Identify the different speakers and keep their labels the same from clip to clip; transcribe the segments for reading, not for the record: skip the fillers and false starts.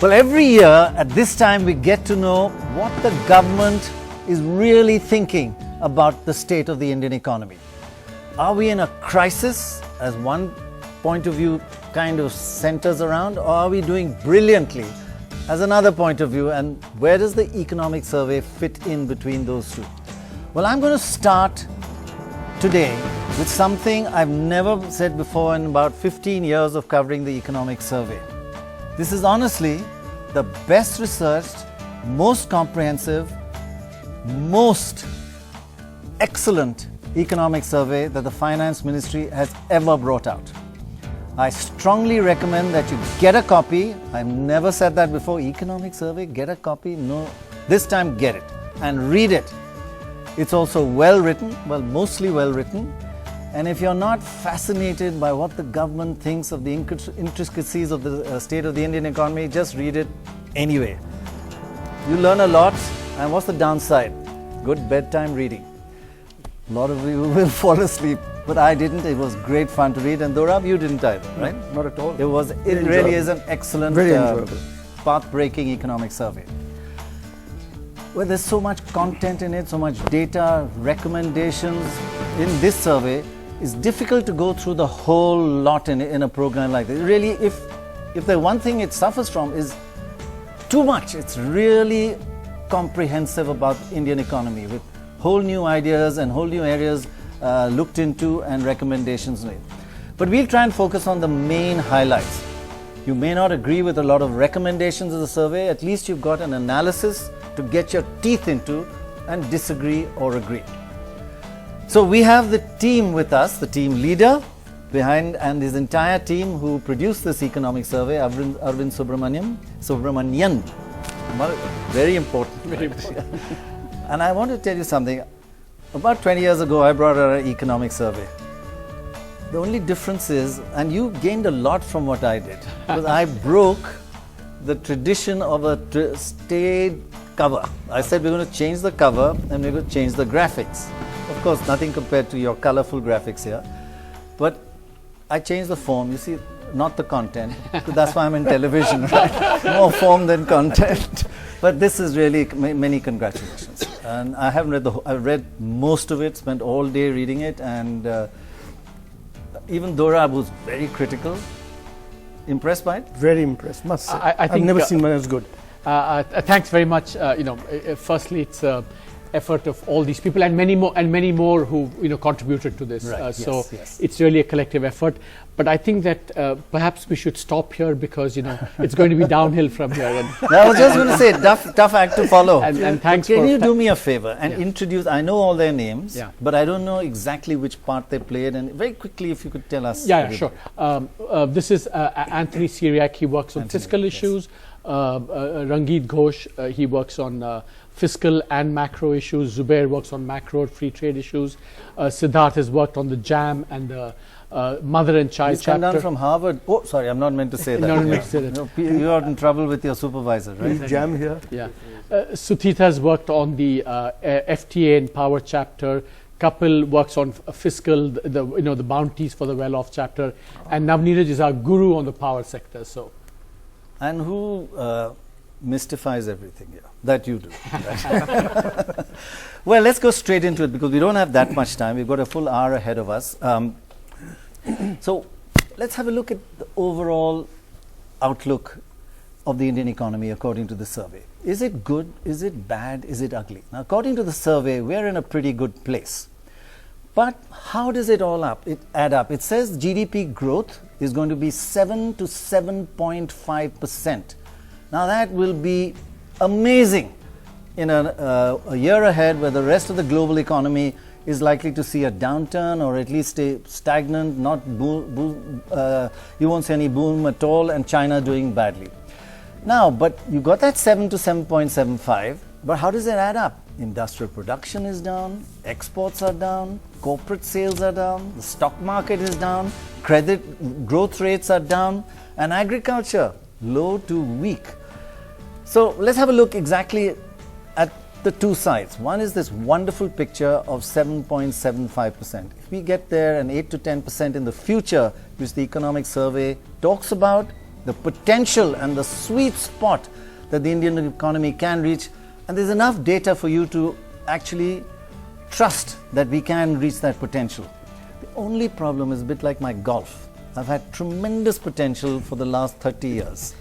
Speaker 1: Well, every year at this time we get to know what the government is really thinking about the state of the Indian economy. Are we in a crisis, as one point of view kind of centers around, or are we doing brilliantly, as another point of view, and where does the economic survey fit in between those two? Well, I'm going to start today with something I've never said before in about 15 years of covering the economic survey. This is honestly the best researched, most comprehensive, most excellent economic survey that the Finance Ministry has ever brought out. I strongly recommend that you get a copy. I've never said that before. Economic survey, get a copy? No, this time get it and read it. It's also well written, well, mostly well written. And if you're not fascinated by what the government thinks of the intricacies of the state of the Indian economy, just read it anyway. You learn a lot. And what's the downside? Good bedtime reading. A lot of you will fall asleep, but I didn't. It was great fun to read, and Dorab, you didn't either, right?
Speaker 2: Not at all.
Speaker 1: It really is an excellent, path-breaking economic survey. Well, there's so much content in it, so much data, recommendations in this survey. It's difficult to go through the whole lot in a program like this. Really, if there's one thing it suffers from is too much. It's really comprehensive about Indian economy with whole new ideas and whole new areas looked into and recommendations made. But we'll try and focus on the main highlights. You may not agree with a lot of recommendations of the survey. At least you've got an analysis to get your teeth into and disagree or agree. So we have the team with us, the team leader behind and his entire team who produced this economic survey, Arvind Subramanian. Very important.
Speaker 2: Very important.
Speaker 1: And I want to tell you something. About 20 years ago, I brought out an economic survey. The only difference is, and you gained a lot from what I did, because I broke the tradition of a staid cover. I said we're going to change the cover and we're going to change the graphics. Of course, nothing compared to your colorful graphics here. But I changed the form, you see, not the content. That's why I'm in television, right? More form than content. But this is really, many congratulations. And I haven't read I've read most of it, spent all day reading it, and even Dorab was very critical. Impressed by it?
Speaker 2: Very impressed, must say. I've never seen one as good.
Speaker 3: Thanks very much. Firstly, it's effort of all these people and many more who contributed to this.
Speaker 1: Right. Yes.
Speaker 3: It's really a collective effort. But I think that perhaps we should stop here because it's going to be downhill from here. And
Speaker 1: I was just going to say tough act to follow.
Speaker 3: And thanks.
Speaker 1: Can you do me a favor and introduce? I know all their names,
Speaker 3: but
Speaker 1: I don't know exactly which part they played. And very quickly, if you could tell us.
Speaker 3: Yeah, sure. This is Anthony Syriac. He works on fiscal issues. Rangeet Ghosh, he works on fiscal and macro issues. Zubair works on macro free trade issues. Siddharth has worked on the JAM and the mother and child
Speaker 1: He's
Speaker 3: chapter.
Speaker 1: Come down from Harvard. Oh, sorry, I'm not meant to say that.
Speaker 3: No, no, say that.
Speaker 1: You are in trouble with your supervisor, right?
Speaker 2: JAM here.
Speaker 3: Yeah. Suthita has worked on the FTA and power chapter. Kapil works on fiscal, the bounties for the well-off chapter, and Navneeraj is our guru on the power sector. So.
Speaker 1: And who mystifies everything here? That you do. Well, let's go straight into it because we don't have that much time. We've got a full hour ahead of us. So let's have a look at the overall outlook of the Indian economy according to the survey. Is it good? Is it bad? Is it ugly? Now, according to the survey, we're in a pretty good place. But how does it all add up? It says GDP growth is going to be 7 to 7.5%. Now that will be amazing in a year ahead where the rest of the global economy is likely to see a downturn or at least stay stagnant, not you won't see any boom at all, and China doing badly. Now, but you got that 7 to 7.75, but how does it add up? Industrial production is down, exports are down, corporate sales are down, the stock market is down, credit growth rates are down, and agriculture low to weak. So let's have a look exactly at the two sides. One is this wonderful picture of 7.75%. If we get there and 8 to 10% in the future, which the economic survey talks about, the potential and the sweet spot that the Indian economy can reach, and there's enough data for you to actually trust that we can reach that potential. The only problem is a bit like my golf. I've had tremendous potential for the last 30 years.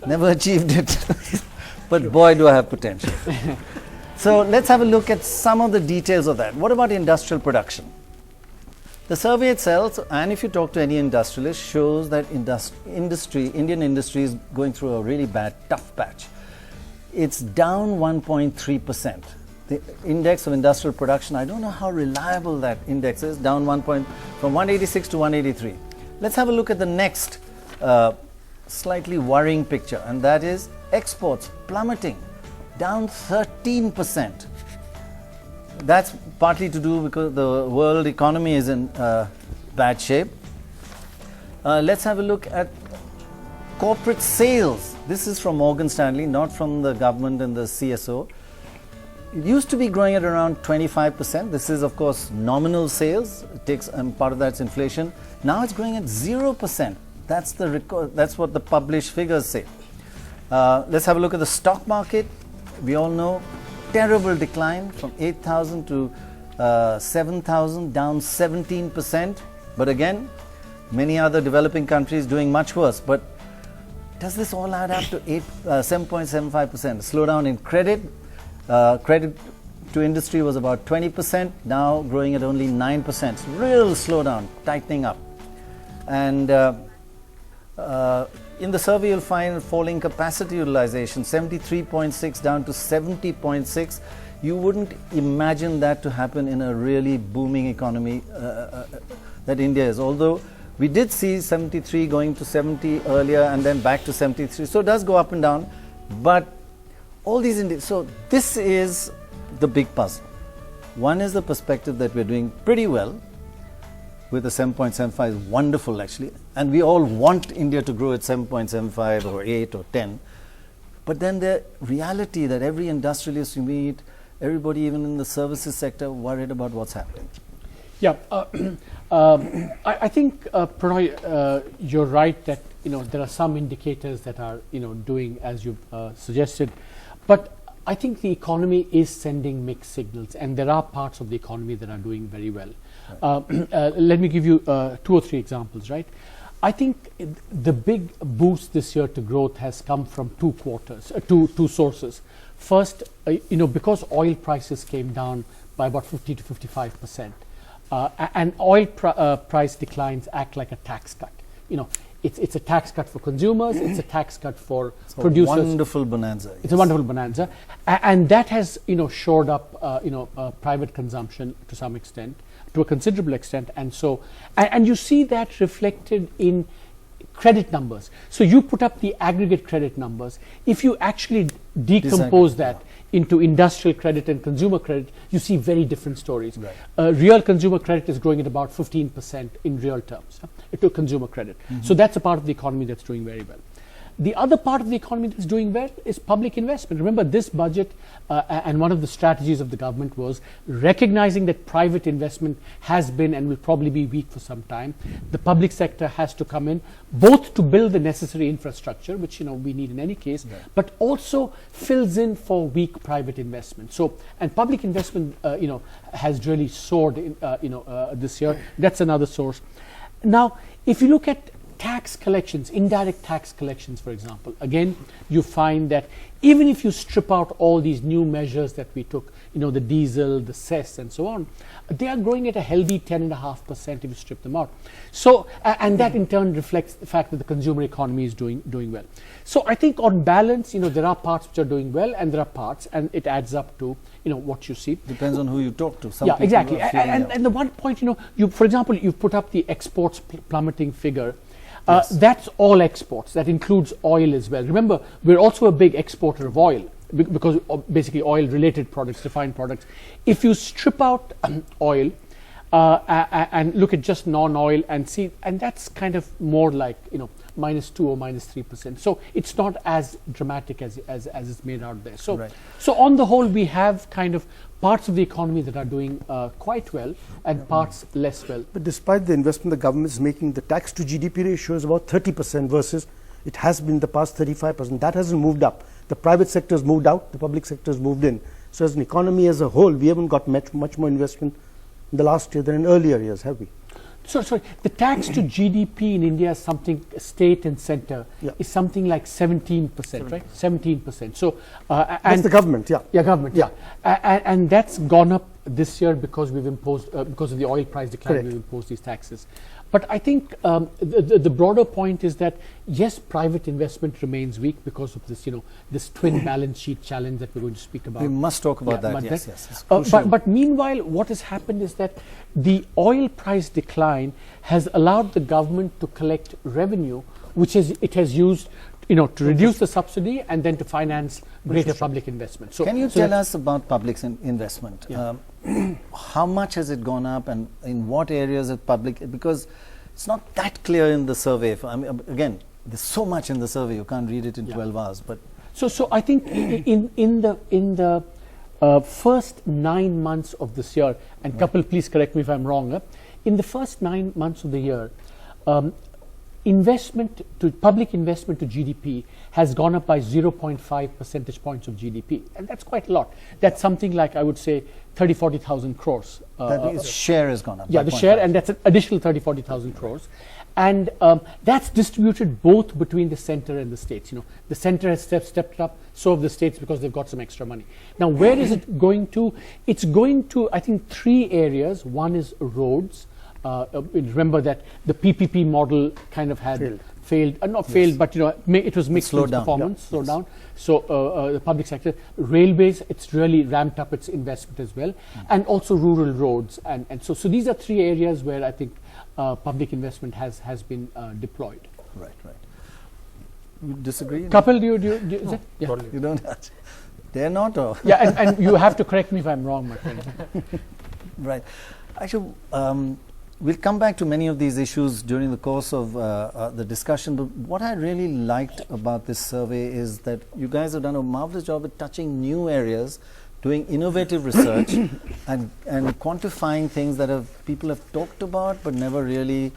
Speaker 1: Never achieved it, but boy do I have potential. So let's have a look at some of the details of that. What about industrial production? The survey itself, and if you talk to any industrialist, shows that Indian industry is going through a really bad, tough patch. It's down 1.3%. The index of industrial production, I don't know how reliable that index is, down from 186 to 183. Let's have a look at the next slightly worrying picture, and that is exports plummeting, down 13%. That's partly to do because the world economy is in bad shape. Let's have a look at corporate sales. This is from Morgan Stanley, not from the government and the CSO. It used to be growing at around 25%. This is, of course, nominal sales. It takes part of that's inflation. Now it's growing at 0%. That's the record. That's what the published figures say. Let's have a look at the stock market. We all know terrible decline from 8,000 to 7,000, down 17%. But again, many other developing countries doing much worse. But does this all add up to 7.75%? Slowdown in credit. Credit to industry was about 20%, now growing at only 9%. Real slowdown, tightening up. And in the survey, you'll find falling capacity utilization, 73.6 down to 70.6. You wouldn't imagine that to happen in a really booming economy that India is. Although we did see 73 going to 70 earlier and then back to 73. So it does go up and down. But all these, so this is the big puzzle. One is the perspective that we're doing pretty well with the 7.75 is wonderful actually, and we all want India to grow at 7.75 or 8 or 10. But then the reality that every industrialist you meet, everybody even in the services sector worried about what's happening.
Speaker 3: Yeah, I think Prannoy, you're right that there are some indicators that are doing as you suggested, but I think the economy is sending mixed signals, and there are parts of the economy that are doing very well. Right. Let me give you 2 or 3 examples. Right, I think the big boost this year to growth has come from 2 sources. First, because oil prices came down by about 50 to 55%. And oil price declines act like a tax cut. It's a tax cut for consumers. It's a tax cut for producers.
Speaker 1: A wonderful bonanza.
Speaker 3: It's a wonderful bonanza, and that has shored up private consumption to some extent, to a considerable extent, and so and you see that reflected in credit numbers. So you put up the aggregate credit numbers. If you actually decompose that into industrial credit and consumer credit, you see very different stories. Right. Real consumer credit is growing at about 15% in real terms to consumer credit. Mm-hmm. So that's a part of the economy that's doing very well. The other part of the economy that's doing well is public investment. Remember, this budget and one of the strategies of the government was recognizing that private investment has been and will probably be weak for some time. The public sector has to come in both to build the necessary infrastructure, which we need in any case, right, but also fills in for weak private investment. So, and public investment, has really soared in, this year. That's another source. Now, if you look at tax collections, indirect tax collections, for example, again, you find that even if you strip out all these new measures that we took, the diesel, the cess, and so on, they are growing at a healthy 10.5% if you strip them out. So, and that in turn reflects the fact that the consumer economy is doing well. So, I think on balance, there are parts which are doing well, and there are parts, and it adds up to what you see.
Speaker 1: Depends on who you talk to.
Speaker 3: Some exactly. And the one point, for example, you've put up the exports plummeting figure. Yes. That's all exports. That includes oil as well. Remember, we're also a big exporter of oil because basically oil-related products, refined products. If you strip out oil and look at just non-oil and see, and that's kind of more like -2 or -3%. So it's not as dramatic as it's made out there. So right. So on the whole, we have kind of parts of the economy that are doing quite well and parts less well.
Speaker 2: But despite the investment the government is making, the tax to GDP ratio is about 30% versus It has been the past 35%. That hasn't moved up. The private sector has moved out, the public sector has moved in. So as an economy as a whole, we haven't got much more investment in the last year than in earlier years, have we?
Speaker 3: So, sorry, the tax to GDP in India is something, state and center, is something like 17%, right? 17%. So,
Speaker 2: that's the government, yeah.
Speaker 3: Yeah, government, yeah. And that's gone up this year because we've imposed, because of the oil price decline,
Speaker 2: Correct.
Speaker 3: we've imposed these taxes. But I think the broader point is that, yes, private investment remains weak because of this, this twin balance sheet challenge that we're going to speak about.
Speaker 1: We must talk about that, yes.
Speaker 3: But meanwhile, what has happened is that the oil price decline has allowed the government to collect revenue, which it has used to reduce the subsidy and then to finance greater public investment.
Speaker 1: So, can you tell us about public investment? Yeah. How much has it gone up, and in what areas of public? Because it's not that clear in the survey. I mean, again, there's so much in the survey, you can't read it in 12 hours. But
Speaker 3: so I think in the first 9 months of this year, and Kapil, please correct me if I'm wrong. In the first 9 months of the year, public investment to GDP has gone up by 0.5 percentage points of GDP, and that's quite a lot. That's something like, I would say, 30,000-40,000 crores.
Speaker 1: That share has gone up.
Speaker 3: Yeah, the share, and that's an additional 30,000-40,000 crores. And that's distributed both between the center and the states. The center has stepped up, so have the states, because they've got some extra money. Now, where is it going to? It's going to, I think, 3 areas. One is roads. Remember that the PPP model kind of had failed, but it was mixed with performance, slowed down. So the public sector, railways, it's really ramped up its investment as well, and also rural roads, and so these are 3 areas where I think public investment has been deployed.
Speaker 1: Right. You disagree?
Speaker 3: Kapil, do you is it? Yeah.
Speaker 2: Totally.
Speaker 1: You don't dare not, or
Speaker 3: yeah, and you have to correct me if I'm wrong, my friend.
Speaker 1: Right. Actually, we'll come back to many of these issues during the course of the discussion, but what I really liked about this survey is that you guys have done a marvelous job at touching new areas, doing innovative research and quantifying things that people have talked about but never really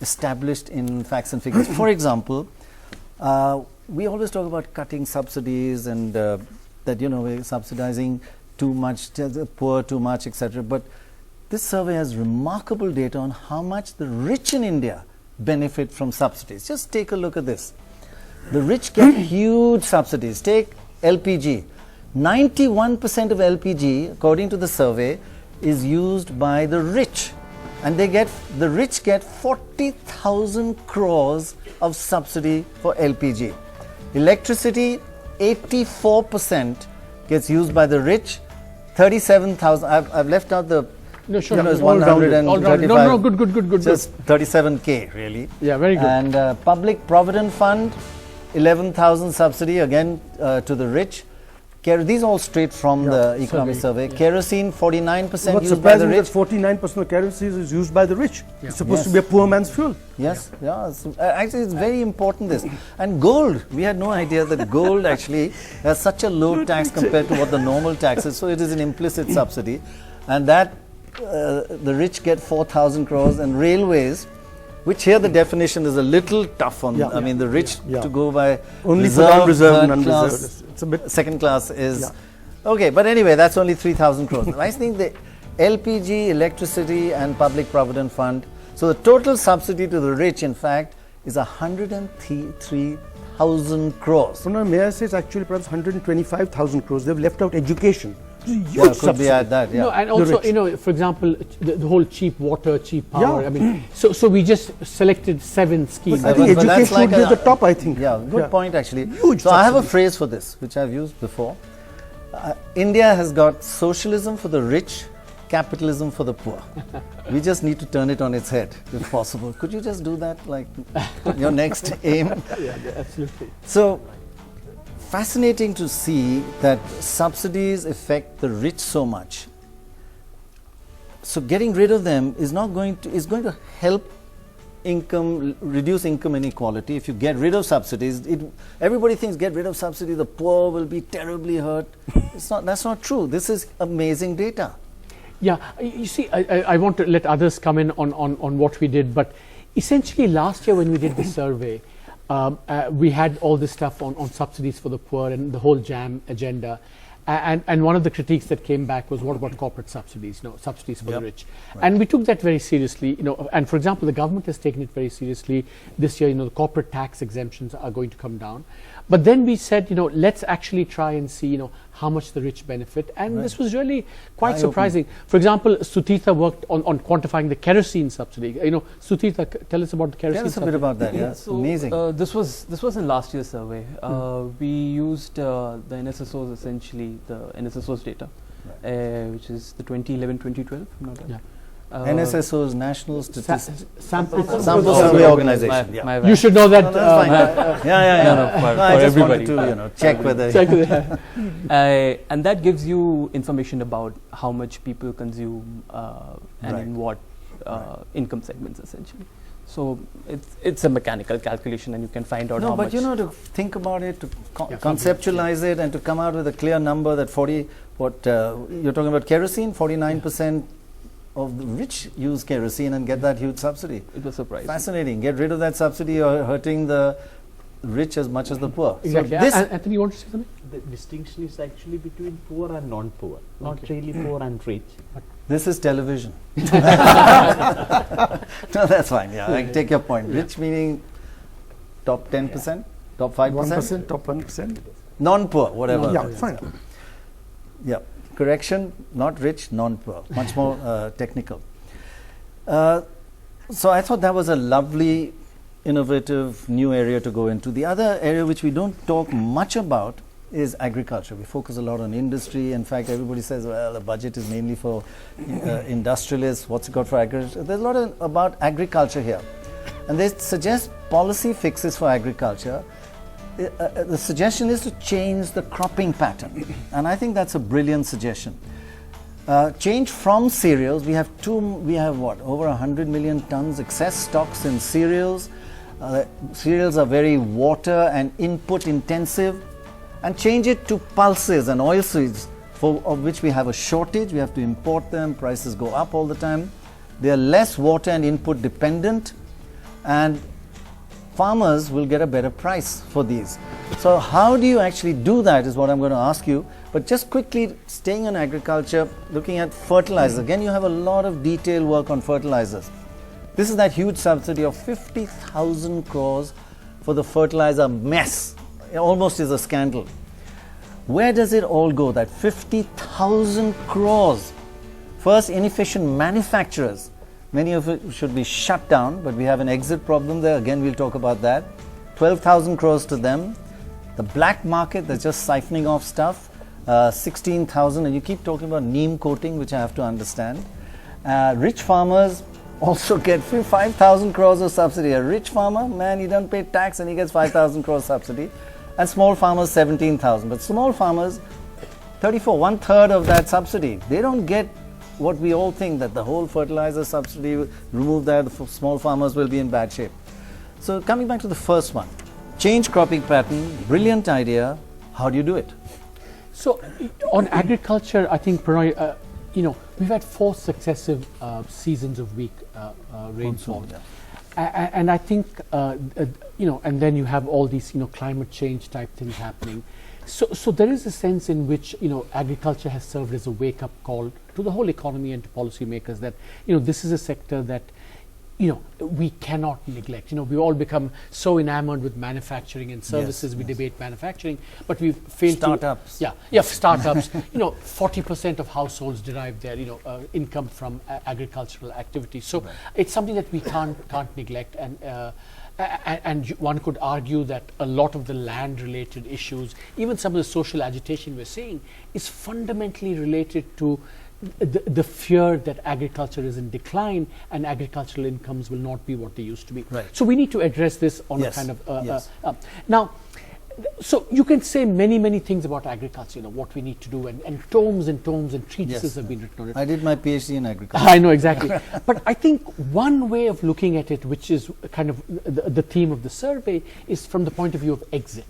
Speaker 1: established in facts and figures. For example, we always talk about cutting subsidies and that we're subsidizing too much, the poor too much, etc. But this survey has remarkable data on how much the rich in India benefit from subsidies. Just take a look at this. The rich get huge subsidies. Take LPG. 91% of LPG, according to the survey, is used by the rich. And the rich get 40,000 crores of subsidy for LPG. Electricity, 84% gets used by the rich. 37,000. I've left out the.
Speaker 3: No, sure.
Speaker 1: It's 135.
Speaker 3: No, good.
Speaker 1: Just 37K, really.
Speaker 3: Yeah, very good.
Speaker 1: And Public Provident Fund, 11,000 subsidy, again, to the rich. These all straight from the economic survey. Kerosene, 49% used by the rich.
Speaker 2: 49% of kerosene is used by the rich. It's supposed to be a poor man's fuel.
Speaker 1: Yes, actually, it's very important, this. And gold, we had no idea that gold actually has such a low tax compared to what the normal tax is. So it is an implicit subsidy. And that the rich get 4,000 crores, and railways, which here the definition is a little tough on. I mean, the rich to go by
Speaker 2: only
Speaker 1: reserve,
Speaker 2: for non-reserved and
Speaker 1: class,
Speaker 2: unreserved. It's a bit
Speaker 1: second class is okay. But anyway, that's only 3,000 crores. I think the LPG, electricity, and Public Provident Fund. So the total subsidy to the rich, in fact, is 103,000 crores.
Speaker 2: Prannoy, may I say it's actually perhaps 125,000 crores. They've left out education.
Speaker 1: Huge could be at that,
Speaker 3: No, and also, for example, the whole cheap water, cheap power. I mean, so we just selected 7 schemes.
Speaker 2: I think education would be at the top, I think.
Speaker 1: Yeah, good point, actually.
Speaker 2: Huge
Speaker 1: so I have a phrase for this, which I've used before. India has got socialism for the rich, capitalism for the poor. We just need to turn it on its head, if possible. Could you just do that, like your next aim?
Speaker 3: Yeah, absolutely.
Speaker 1: So, fascinating to see that subsidies affect the rich so much. So getting rid of them is going to help reduce income inequality. If you get rid of subsidies, everybody thinks get rid of subsidy, the poor will be terribly hurt. That's not true. This is amazing data.
Speaker 3: Yeah, you see, I want to let others come in on what we did, but essentially last year when we did the survey, We had all this stuff on subsidies for the poor and the whole JAM agenda. And one of the critiques that came back was, what about corporate subsidies, subsidies for the rich? Right. And we took that very seriously, and for example, the government has taken it very seriously. This year, the corporate tax exemptions are going to come down. But then we said, let's actually try and see, how much the rich benefit. And this was really quite surprising. For example, Sutitha worked on quantifying the kerosene subsidy. Sutitha, tell us about the kerosene subsidy.
Speaker 1: Tell us a bit about that, yeah.
Speaker 4: So,
Speaker 1: amazing.
Speaker 4: This was in last year's survey. We used the NSSO's, essentially, the NSSO's data, which is the 2011-2012.
Speaker 1: NSSO's National Statistics
Speaker 3: Sample
Speaker 1: Survey Organization.
Speaker 3: You should know that.
Speaker 1: I just wanted to check whether.
Speaker 4: And that gives you information about how much people consume and in what income segments, essentially. So it's a mechanical calculation, and you can find out how much.
Speaker 1: No, but to think about it, to conceptualize it, and to come out with a clear number that you're talking about kerosene, 49%. Of the rich use kerosene and get that huge subsidy.
Speaker 4: It was surprising.
Speaker 1: Fascinating. Get rid of that subsidy, you're hurting the rich as much as the poor.
Speaker 3: Exactly.
Speaker 1: So
Speaker 3: Anthony, you want to say something?
Speaker 5: The distinction is actually between poor and non-poor, not really poor and rich.
Speaker 1: This is television. No, that's fine. Yeah, I take your point. Rich meaning top 10%, top 5%,
Speaker 2: 1%, top 1%.
Speaker 1: Non-poor, whatever.
Speaker 2: Yeah, fine.
Speaker 1: Yeah. Correction, not rich, non-poor, much more technical. So I thought that was a lovely, innovative, new area to go into. The other area which we don't talk much about is agriculture. We focus a lot on industry. In fact, everybody says, well, the budget is mainly for industrialists. What's it got for agriculture? There's a lot about agriculture here. And they suggest policy fixes for agriculture. The suggestion is to change the cropping pattern, and I think that's a brilliant suggestion. Change from cereals. We have over 100 million tons excess stocks in cereals. Cereals are very water and input intensive, and change it to pulses and oilseeds, of which we have a shortage. We have to import them. Prices go up all the time. They are less water and input dependent, and farmers will get a better price for these. So how do you actually do that is what I'm going to ask you. But just quickly, staying on agriculture, looking at fertilizers. Again, you have a lot of detailed work on fertilizers. This is that huge subsidy of 50,000 crores for the fertilizer mess. It almost is a scandal. Where does it all go? That 50,000 crores. First, inefficient manufacturers. Many of it should be shut down, but we have an exit problem there. Again, we'll talk about that. 12,000 crores to them. The black market, that's just siphoning off stuff. 16,000, and you keep talking about neem coating, which I have to understand. Rich farmers also get 5,000 crores of subsidy. A rich farmer, man, he doesn't pay tax and he gets 5,000 crores subsidy. And small farmers, 17,000. But small farmers, 1/3 of that subsidy. They don't get what we all think, that the whole fertilizer subsidy, remove that, the small farmers will be in bad shape. So coming back to the first one, change cropping pattern, brilliant idea. How do you do it?
Speaker 3: So on agriculture, I think, Prannoy, we've had 4 successive seasons of weak rainfall. And I think, and then you have all these, climate change type things happening. So there is a sense in which, agriculture has served as a wake-up call to the whole economy and to policymakers that, this is a sector that, we cannot neglect. We all become so enamored with manufacturing and services. We debate manufacturing, but we've failed
Speaker 1: startups.
Speaker 3: Startups. 40% of households derive their, income from agricultural activities. So it's something that we can't neglect. And one could argue that a lot of the land-related issues, even some of the social agitation we're seeing, is fundamentally related to the fear that agriculture is in decline and agricultural incomes will not be what they used to be.
Speaker 1: Right.
Speaker 3: So we need to address this on a kind of now. So you can say many things about agriculture, what we need to do, and tomes and treatises have been written on it.
Speaker 1: I did my PhD in agriculture.
Speaker 3: I know, exactly. But I think one way of looking at it, which is kind of the theme of the survey, is from the point of view of exit.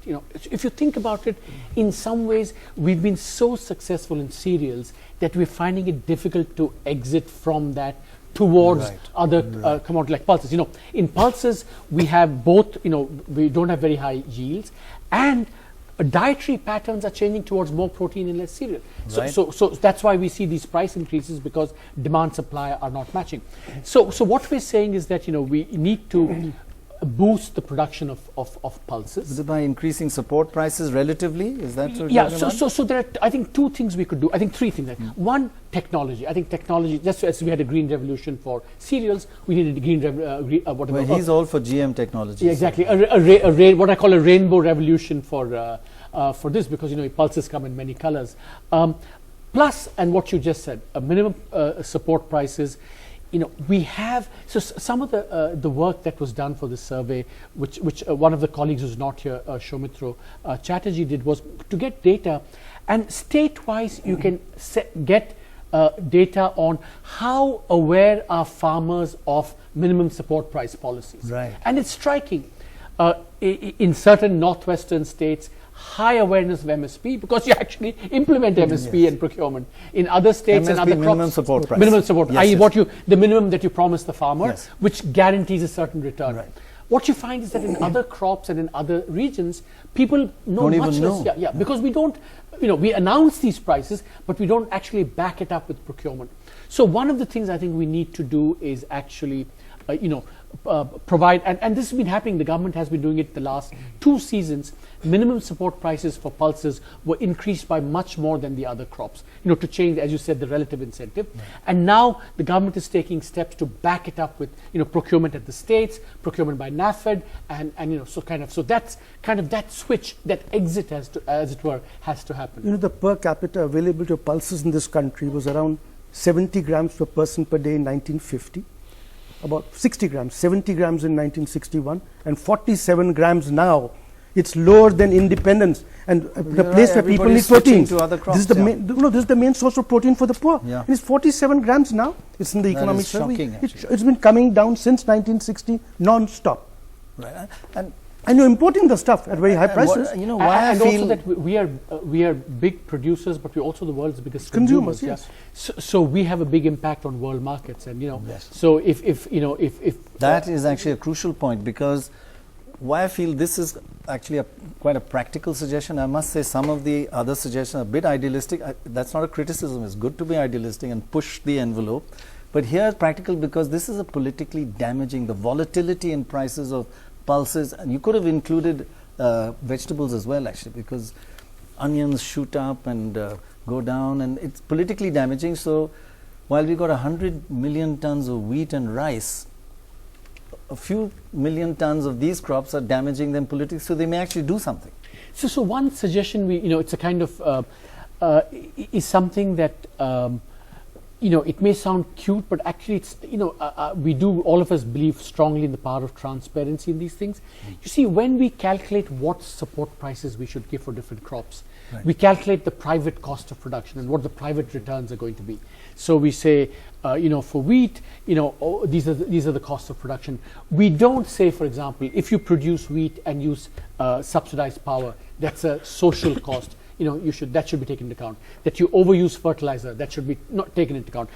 Speaker 3: If you think about it, in some ways, we've been so successful in cereals that we're finding it difficult to exit from that towards
Speaker 1: Right.
Speaker 3: other commodities like pulses. In pulses we have both, we don't have very high yields, and dietary patterns are changing towards more protein and less cereal.
Speaker 1: Right.
Speaker 3: So that's why we see these price increases, because demand supply are not matching. So what we're saying is that we need to boost the production of pulses.
Speaker 1: Is it by increasing support prices relatively? Is that what
Speaker 3: Yeah,
Speaker 1: you're talking about?
Speaker 3: so there are, I think, two things we could do. I think three things. One, technology. I think technology, just as we had a green revolution for cereals, we needed a green whatever.
Speaker 1: Well, he's all for GM technology.
Speaker 3: Yeah, exactly. What I call a rainbow revolution for this, because pulses come in many colors. Plus, and what you just said, minimum support prices. We have some of the work that was done for this survey, which one of the colleagues who's not here, Shomitra Chatterjee, did, was to get data, and state-wise you can get data on how aware are farmers of minimum support price policies.
Speaker 1: Right.
Speaker 3: And it's striking. In certain northwestern states, high awareness of MSP, because you actually implement MSP and procurement. In other states and
Speaker 1: MSP,
Speaker 3: other
Speaker 1: minimum
Speaker 3: crops,
Speaker 1: support price.
Speaker 3: minimum support,
Speaker 1: Yes,
Speaker 3: i.e.
Speaker 1: yes.
Speaker 3: the minimum that you promise the farmer,
Speaker 1: Yes.
Speaker 3: which guarantees a certain return.
Speaker 1: Right.
Speaker 3: What you find is that in other crops and in other regions, people know
Speaker 1: Don't
Speaker 3: much
Speaker 1: even
Speaker 3: less.
Speaker 1: know.
Speaker 3: Yeah, because we don't, we announce these prices, but we don't actually back it up with procurement. So one of the things I think we need to do is actually, provide, and this has been happening, the government has been doing it the last 2 seasons. Minimum support prices for pulses were increased by much more than the other crops, to change, as you said, the relative incentive. Right. And now the government is taking steps to back it up with, procurement at the states, procurement by NAFED, and so that's kind of that switch, that exit, as it were, has to happen.
Speaker 2: The per capita availability of pulses in this country was around 70 grams per person per day in 1950. About 60 grams, 70 grams in 1961, and 47 grams now. It's lower than independence, and the place where people need protein.
Speaker 1: To other crops,
Speaker 2: this is the main, this is the main source of protein for the poor.
Speaker 1: Yeah.
Speaker 2: And it's 47 grams now. It's in the
Speaker 1: That
Speaker 2: economic
Speaker 1: is
Speaker 2: survey.
Speaker 1: shocking,
Speaker 2: It's been coming down since 1960, non-stop.
Speaker 1: Right.
Speaker 2: And you're importing the stuff at very high prices.
Speaker 1: Why I
Speaker 3: and
Speaker 1: feel
Speaker 3: also that we are big producers, but we're also the world's biggest
Speaker 2: Consumers,
Speaker 3: consumers.
Speaker 2: yes.
Speaker 3: So we have a big impact on world markets, and
Speaker 1: Yes.
Speaker 3: so if
Speaker 1: that is actually a crucial point, because why I feel this is actually quite a practical suggestion. I must say some of the other suggestions are a bit idealistic. That's not a criticism. It's good to be idealistic and push the envelope. But here it's practical, because this is a politically damaging, the volatility in prices of pulses. And you could have included vegetables as well, actually, because onions shoot up and go down, and it's politically damaging. So while we got 100 million tons of wheat and rice, a few million tons of these crops are damaging them politically, so they may actually do something.
Speaker 3: So one suggestion it's a kind of is something that it may sound cute, but actually it's we do, all of us believe strongly in the power of transparency in these things. You see, when we calculate what support prices we should give for different crops, right, we calculate the private cost of production and what the private returns are going to be. So we say, for wheat, these are the costs of production. We don't say, for example, if you produce wheat and use subsidized power, that's a social cost. That should be taken into account. That you overuse fertilizer, that should be not taken into account.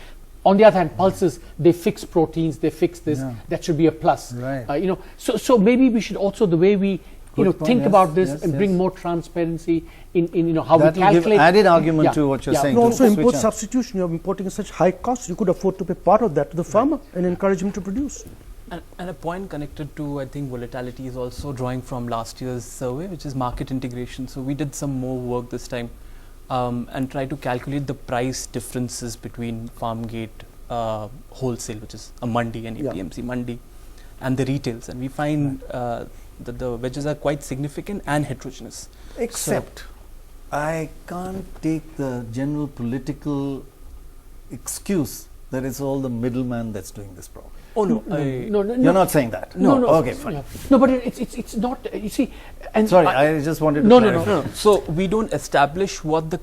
Speaker 3: On the other hand, pulses, they fix proteins, they fix this, that should be a plus.
Speaker 1: Right.
Speaker 3: So maybe we should also, the way we think
Speaker 1: yes,
Speaker 3: about this
Speaker 1: yes,
Speaker 3: and bring
Speaker 1: yes.
Speaker 3: more transparency in how
Speaker 1: That
Speaker 3: we
Speaker 1: will give
Speaker 3: calculate.
Speaker 1: added argument to what you're saying.
Speaker 2: You
Speaker 1: to
Speaker 2: also
Speaker 1: switch
Speaker 2: import
Speaker 1: on.
Speaker 2: substitution. You're importing at such high costs. You could afford to pay part of that to the farmer and encourage him to produce.
Speaker 4: And a point connected to, I think, volatility is also drawing from last year's survey, which is market integration. So we did some more work this time and try to calculate the price differences between farm gate wholesale, which is a mandi and APMC mandi, and the retails. And we find that the wedges are quite significant and heterogeneous.
Speaker 1: Except, I can't take the general political excuse that it's all the middleman that's doing this problem.
Speaker 4: Oh no,
Speaker 3: No.
Speaker 1: You're not saying that?
Speaker 3: No.
Speaker 1: Okay, fine.
Speaker 3: Yeah. No, but it's not. You see, and
Speaker 1: Sorry, I just wanted to
Speaker 3: No.
Speaker 1: clarify.
Speaker 4: So we don't establish what the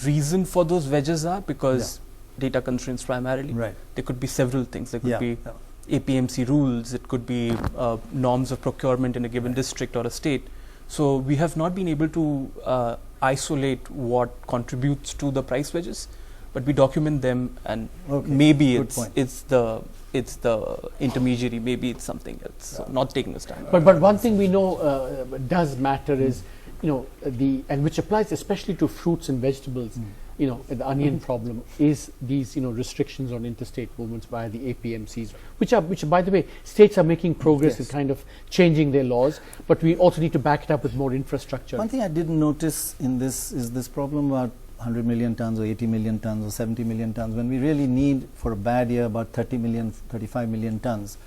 Speaker 4: reason for those wedges are, because data constraints primarily.
Speaker 1: Right.
Speaker 4: There could be several things. There could be
Speaker 1: Yeah.
Speaker 4: APMC rules. It could be norms of procurement in a given district or a state. So we have not been able to isolate what contributes to the price wedges. but we document them, and
Speaker 1: Okay,
Speaker 4: maybe
Speaker 1: good point.
Speaker 4: it's the intermediary, maybe it's something else. So not taking a stand.
Speaker 3: But one thing we know does matter is, and which applies especially to fruits and vegetables. The onion problem is these restrictions on interstate movements via the APMCs, which by the way, states are making progress in kind of changing their laws, but we also need to back it up with more infrastructure.
Speaker 1: One thing I didn't notice in this is this problem about 100 million tons or 80 million tons or 70 million tons, when we really need for a bad year about 30 million, 35 million tons.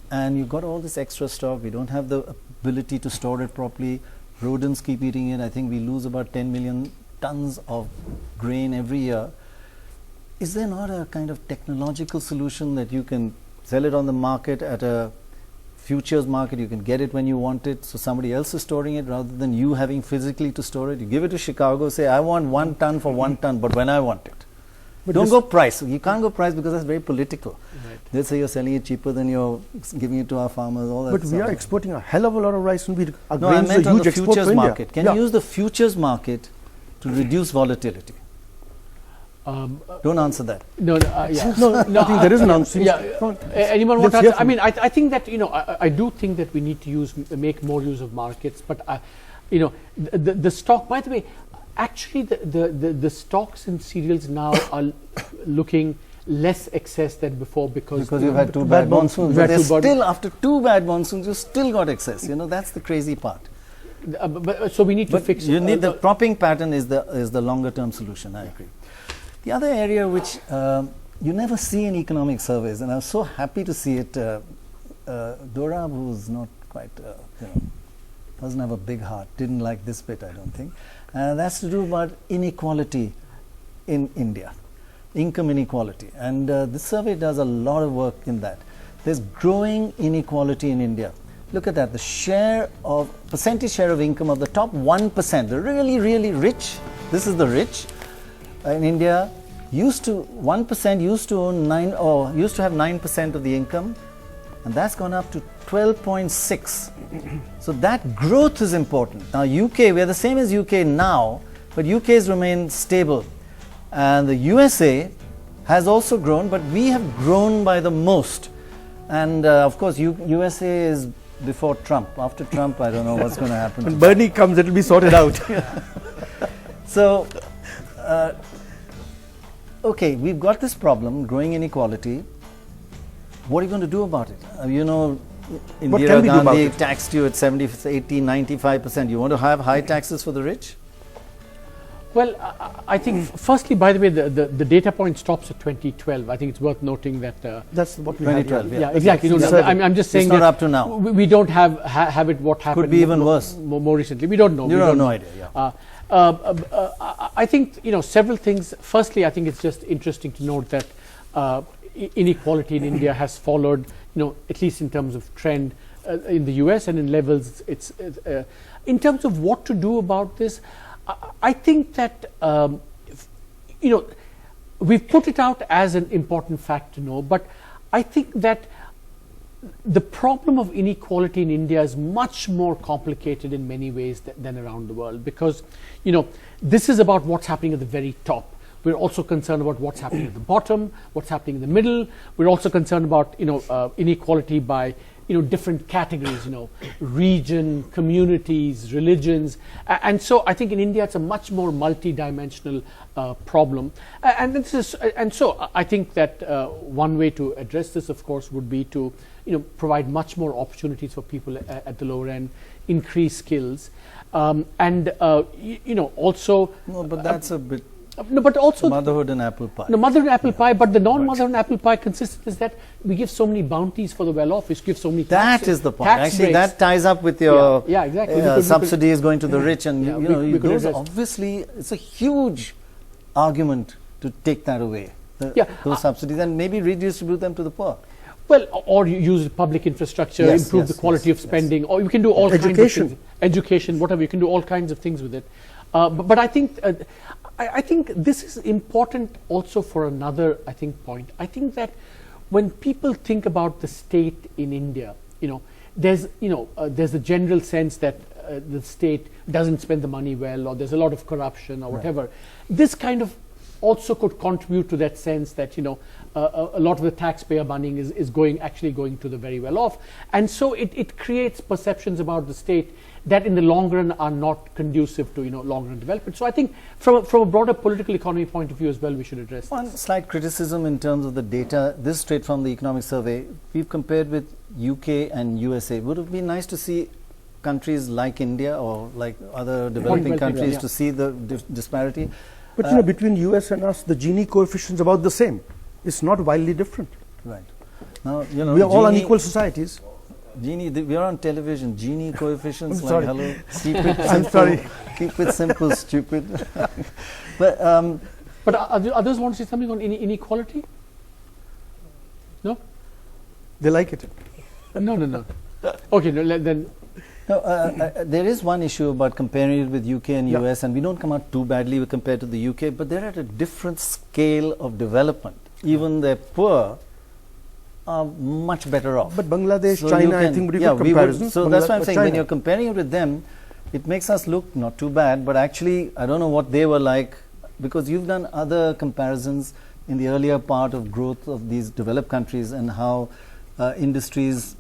Speaker 1: And you've got all this extra stock, we don't have the ability to store it properly, rodents keep eating it. I think we lose about 10 million tons of grain every year. Is there not a kind of technological solution that you can sell it on the market at a futures market, you can get it when you want it, so somebody else is storing it rather than you having physically to store it? You give it to Chicago, say I want 1 ton for 1 ton, but when I want it. But don't go price. You can't go price because that's very political.
Speaker 3: Right.
Speaker 1: They'll say you're selling it cheaper than you're giving it to our farmers. All that
Speaker 2: But we
Speaker 1: stuff.
Speaker 2: are exporting a hell of a lot of rice and wheat. Our
Speaker 1: No, I
Speaker 2: grains
Speaker 1: meant
Speaker 2: are
Speaker 1: on
Speaker 2: huge
Speaker 1: the
Speaker 2: export
Speaker 1: futures
Speaker 2: to India.
Speaker 1: market. Can you use the futures market to reduce volatility? Don't answer that.
Speaker 3: No, yeah.
Speaker 2: No, I think there is an answer.
Speaker 3: Anyone want to
Speaker 2: Let's hear
Speaker 3: answer? I
Speaker 2: from
Speaker 3: mean, I think that I do think that we need to make more use of markets. But the stock. By the way, actually, the stocks in cereals now are looking less excess than before because
Speaker 1: you've had two bad monsoons. But there's still, after 2 bad monsoons, you still got excess. That's the crazy part.
Speaker 3: So we need to fix it.
Speaker 1: You need the cropping pattern is the longer term solution. I agree. The other area which you never see in economic surveys, and I was so happy to see it, Dorab, who's not quite, doesn't have a big heart, didn't like this bit, I don't think. That's to do about inequality in India, income inequality. And this survey does a lot of work in that. There's growing inequality in India. Look at that, the percentage share of income of the top 1%, the really, really rich, this is the rich, in India, 1% used to own used to have 9% of the income, and that's gone up to 12.6. So that growth is important. Now UK, we are the same as UK now, but UK has remained stable, and the USA has also grown, but we have grown by the most. And of course, USA is before Trump. After Trump, I don't know what's going to happen.
Speaker 2: When Bernie comes, it will be sorted out.
Speaker 1: So, okay, we've got this problem, growing inequality. What are you going to do about it? Indira Gandhi taxed you at 70, 80, 95%. You want to have high taxes for the rich?
Speaker 3: Well, I think, firstly, by the way, the data point stops at 2012. I think it's worth noting that.
Speaker 2: That's what we
Speaker 1: 2012,
Speaker 2: have.
Speaker 3: Yeah, exactly. No, I'm just saying
Speaker 1: it's not
Speaker 3: that
Speaker 1: up to now.
Speaker 3: we don't have it. What happened?
Speaker 1: Could be even worse.
Speaker 3: More recently, we don't know.
Speaker 1: You have no idea. Yeah.
Speaker 3: I think several things. Firstly, I think it's just interesting to note that inequality in India has followed, at least in terms of trend in the US and in levels. It's in terms of what to do about this. I think that we've put it out as an important fact to know, but I think that the problem of inequality in India is much more complicated in many ways than around the world, because this is about what's happening at the very top. We're also concerned about what's happening at the bottom, what's happening in the middle. We're also concerned about inequality by different categories, region, communities, religions, and so I think in India it's a much more multi-dimensional problem, and so I think that one way to address this, of course, would be to provide much more opportunities for people at the lower end, increase skills, and also.
Speaker 1: No, but that's a bit.
Speaker 3: No, but also
Speaker 1: motherhood and apple pie.
Speaker 3: No, motherhood and apple pie, but the non-motherhood and apple pie consists is that we give so many bounties for the well-off. We give so many.
Speaker 1: That is the point.
Speaker 3: Actually,
Speaker 1: breaks. That ties up with your
Speaker 3: exactly.
Speaker 1: Subsidies going to the rich, and those
Speaker 3: address.
Speaker 1: Obviously, it's a huge argument to take that away. Those subsidies, and maybe redistribute them to the poor.
Speaker 3: Well, or you use public infrastructure, improve the quality of spending, or you can do all kinds of things. Education, whatever. You can do all kinds of things with it. But I think. I think this is important also for another, point. I think that when people think about the state in India, there's a general sense that the state doesn't spend the money well, or there's a lot of corruption or whatever. This kind of also could contribute to that sense that, a lot of the taxpayer money is actually going to the very well off. And so it creates perceptions about the state that in the long run are not conducive to, long run development. So I think from a broader political economy point of view as well, we should address
Speaker 1: One
Speaker 3: this.
Speaker 1: slight criticism in terms of the data, this straight from the economic survey, we've compared with UK and USA. Would it be nice to see countries like India or like other developing countries to see the disparity?
Speaker 2: But between US and us, the Gini coefficient is about the same. It's not wildly different.
Speaker 1: Right. Now,
Speaker 2: We are all unequal societies.
Speaker 1: Gini, we are on television. Gini coefficients,
Speaker 2: I'm sorry.
Speaker 1: hello, keep it simple.
Speaker 2: I'm sorry.
Speaker 1: Keep it simple, stupid. But
Speaker 3: But others want to say something on inequality? No?
Speaker 2: They like it.
Speaker 3: No. Okay, then.
Speaker 1: no, there is one issue about comparing it with UK and
Speaker 2: Yeah.
Speaker 1: US, and we don't come out too badly compared to the UK, but they're at a different scale of development. Even the poor are much better off.
Speaker 2: But Bangladesh,
Speaker 1: So you
Speaker 2: China, I
Speaker 1: can-
Speaker 2: think would be
Speaker 1: yeah,
Speaker 2: good
Speaker 1: we would-
Speaker 2: comparison.
Speaker 1: So that's why I'm saying when
Speaker 2: China.
Speaker 1: you're comparing it with them, it makes us look not too bad, but actually I don't know what they were like, because you've done other comparisons in the earlier part of growth of these developed countries and how industries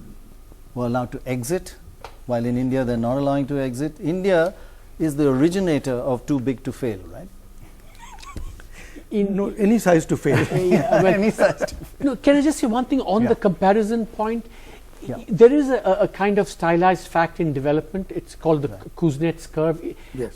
Speaker 1: were allowed to exit, while in India they're not allowing to exit. India is the originator of too big to fail, right?
Speaker 2: No, any size to fail.
Speaker 1: Any such-
Speaker 3: No, can I just say one thing on
Speaker 1: Yeah.
Speaker 3: the comparison point?
Speaker 1: Yeah.
Speaker 3: There is a kind of stylized fact in development. It's called the Kuznets curve.
Speaker 2: Yes.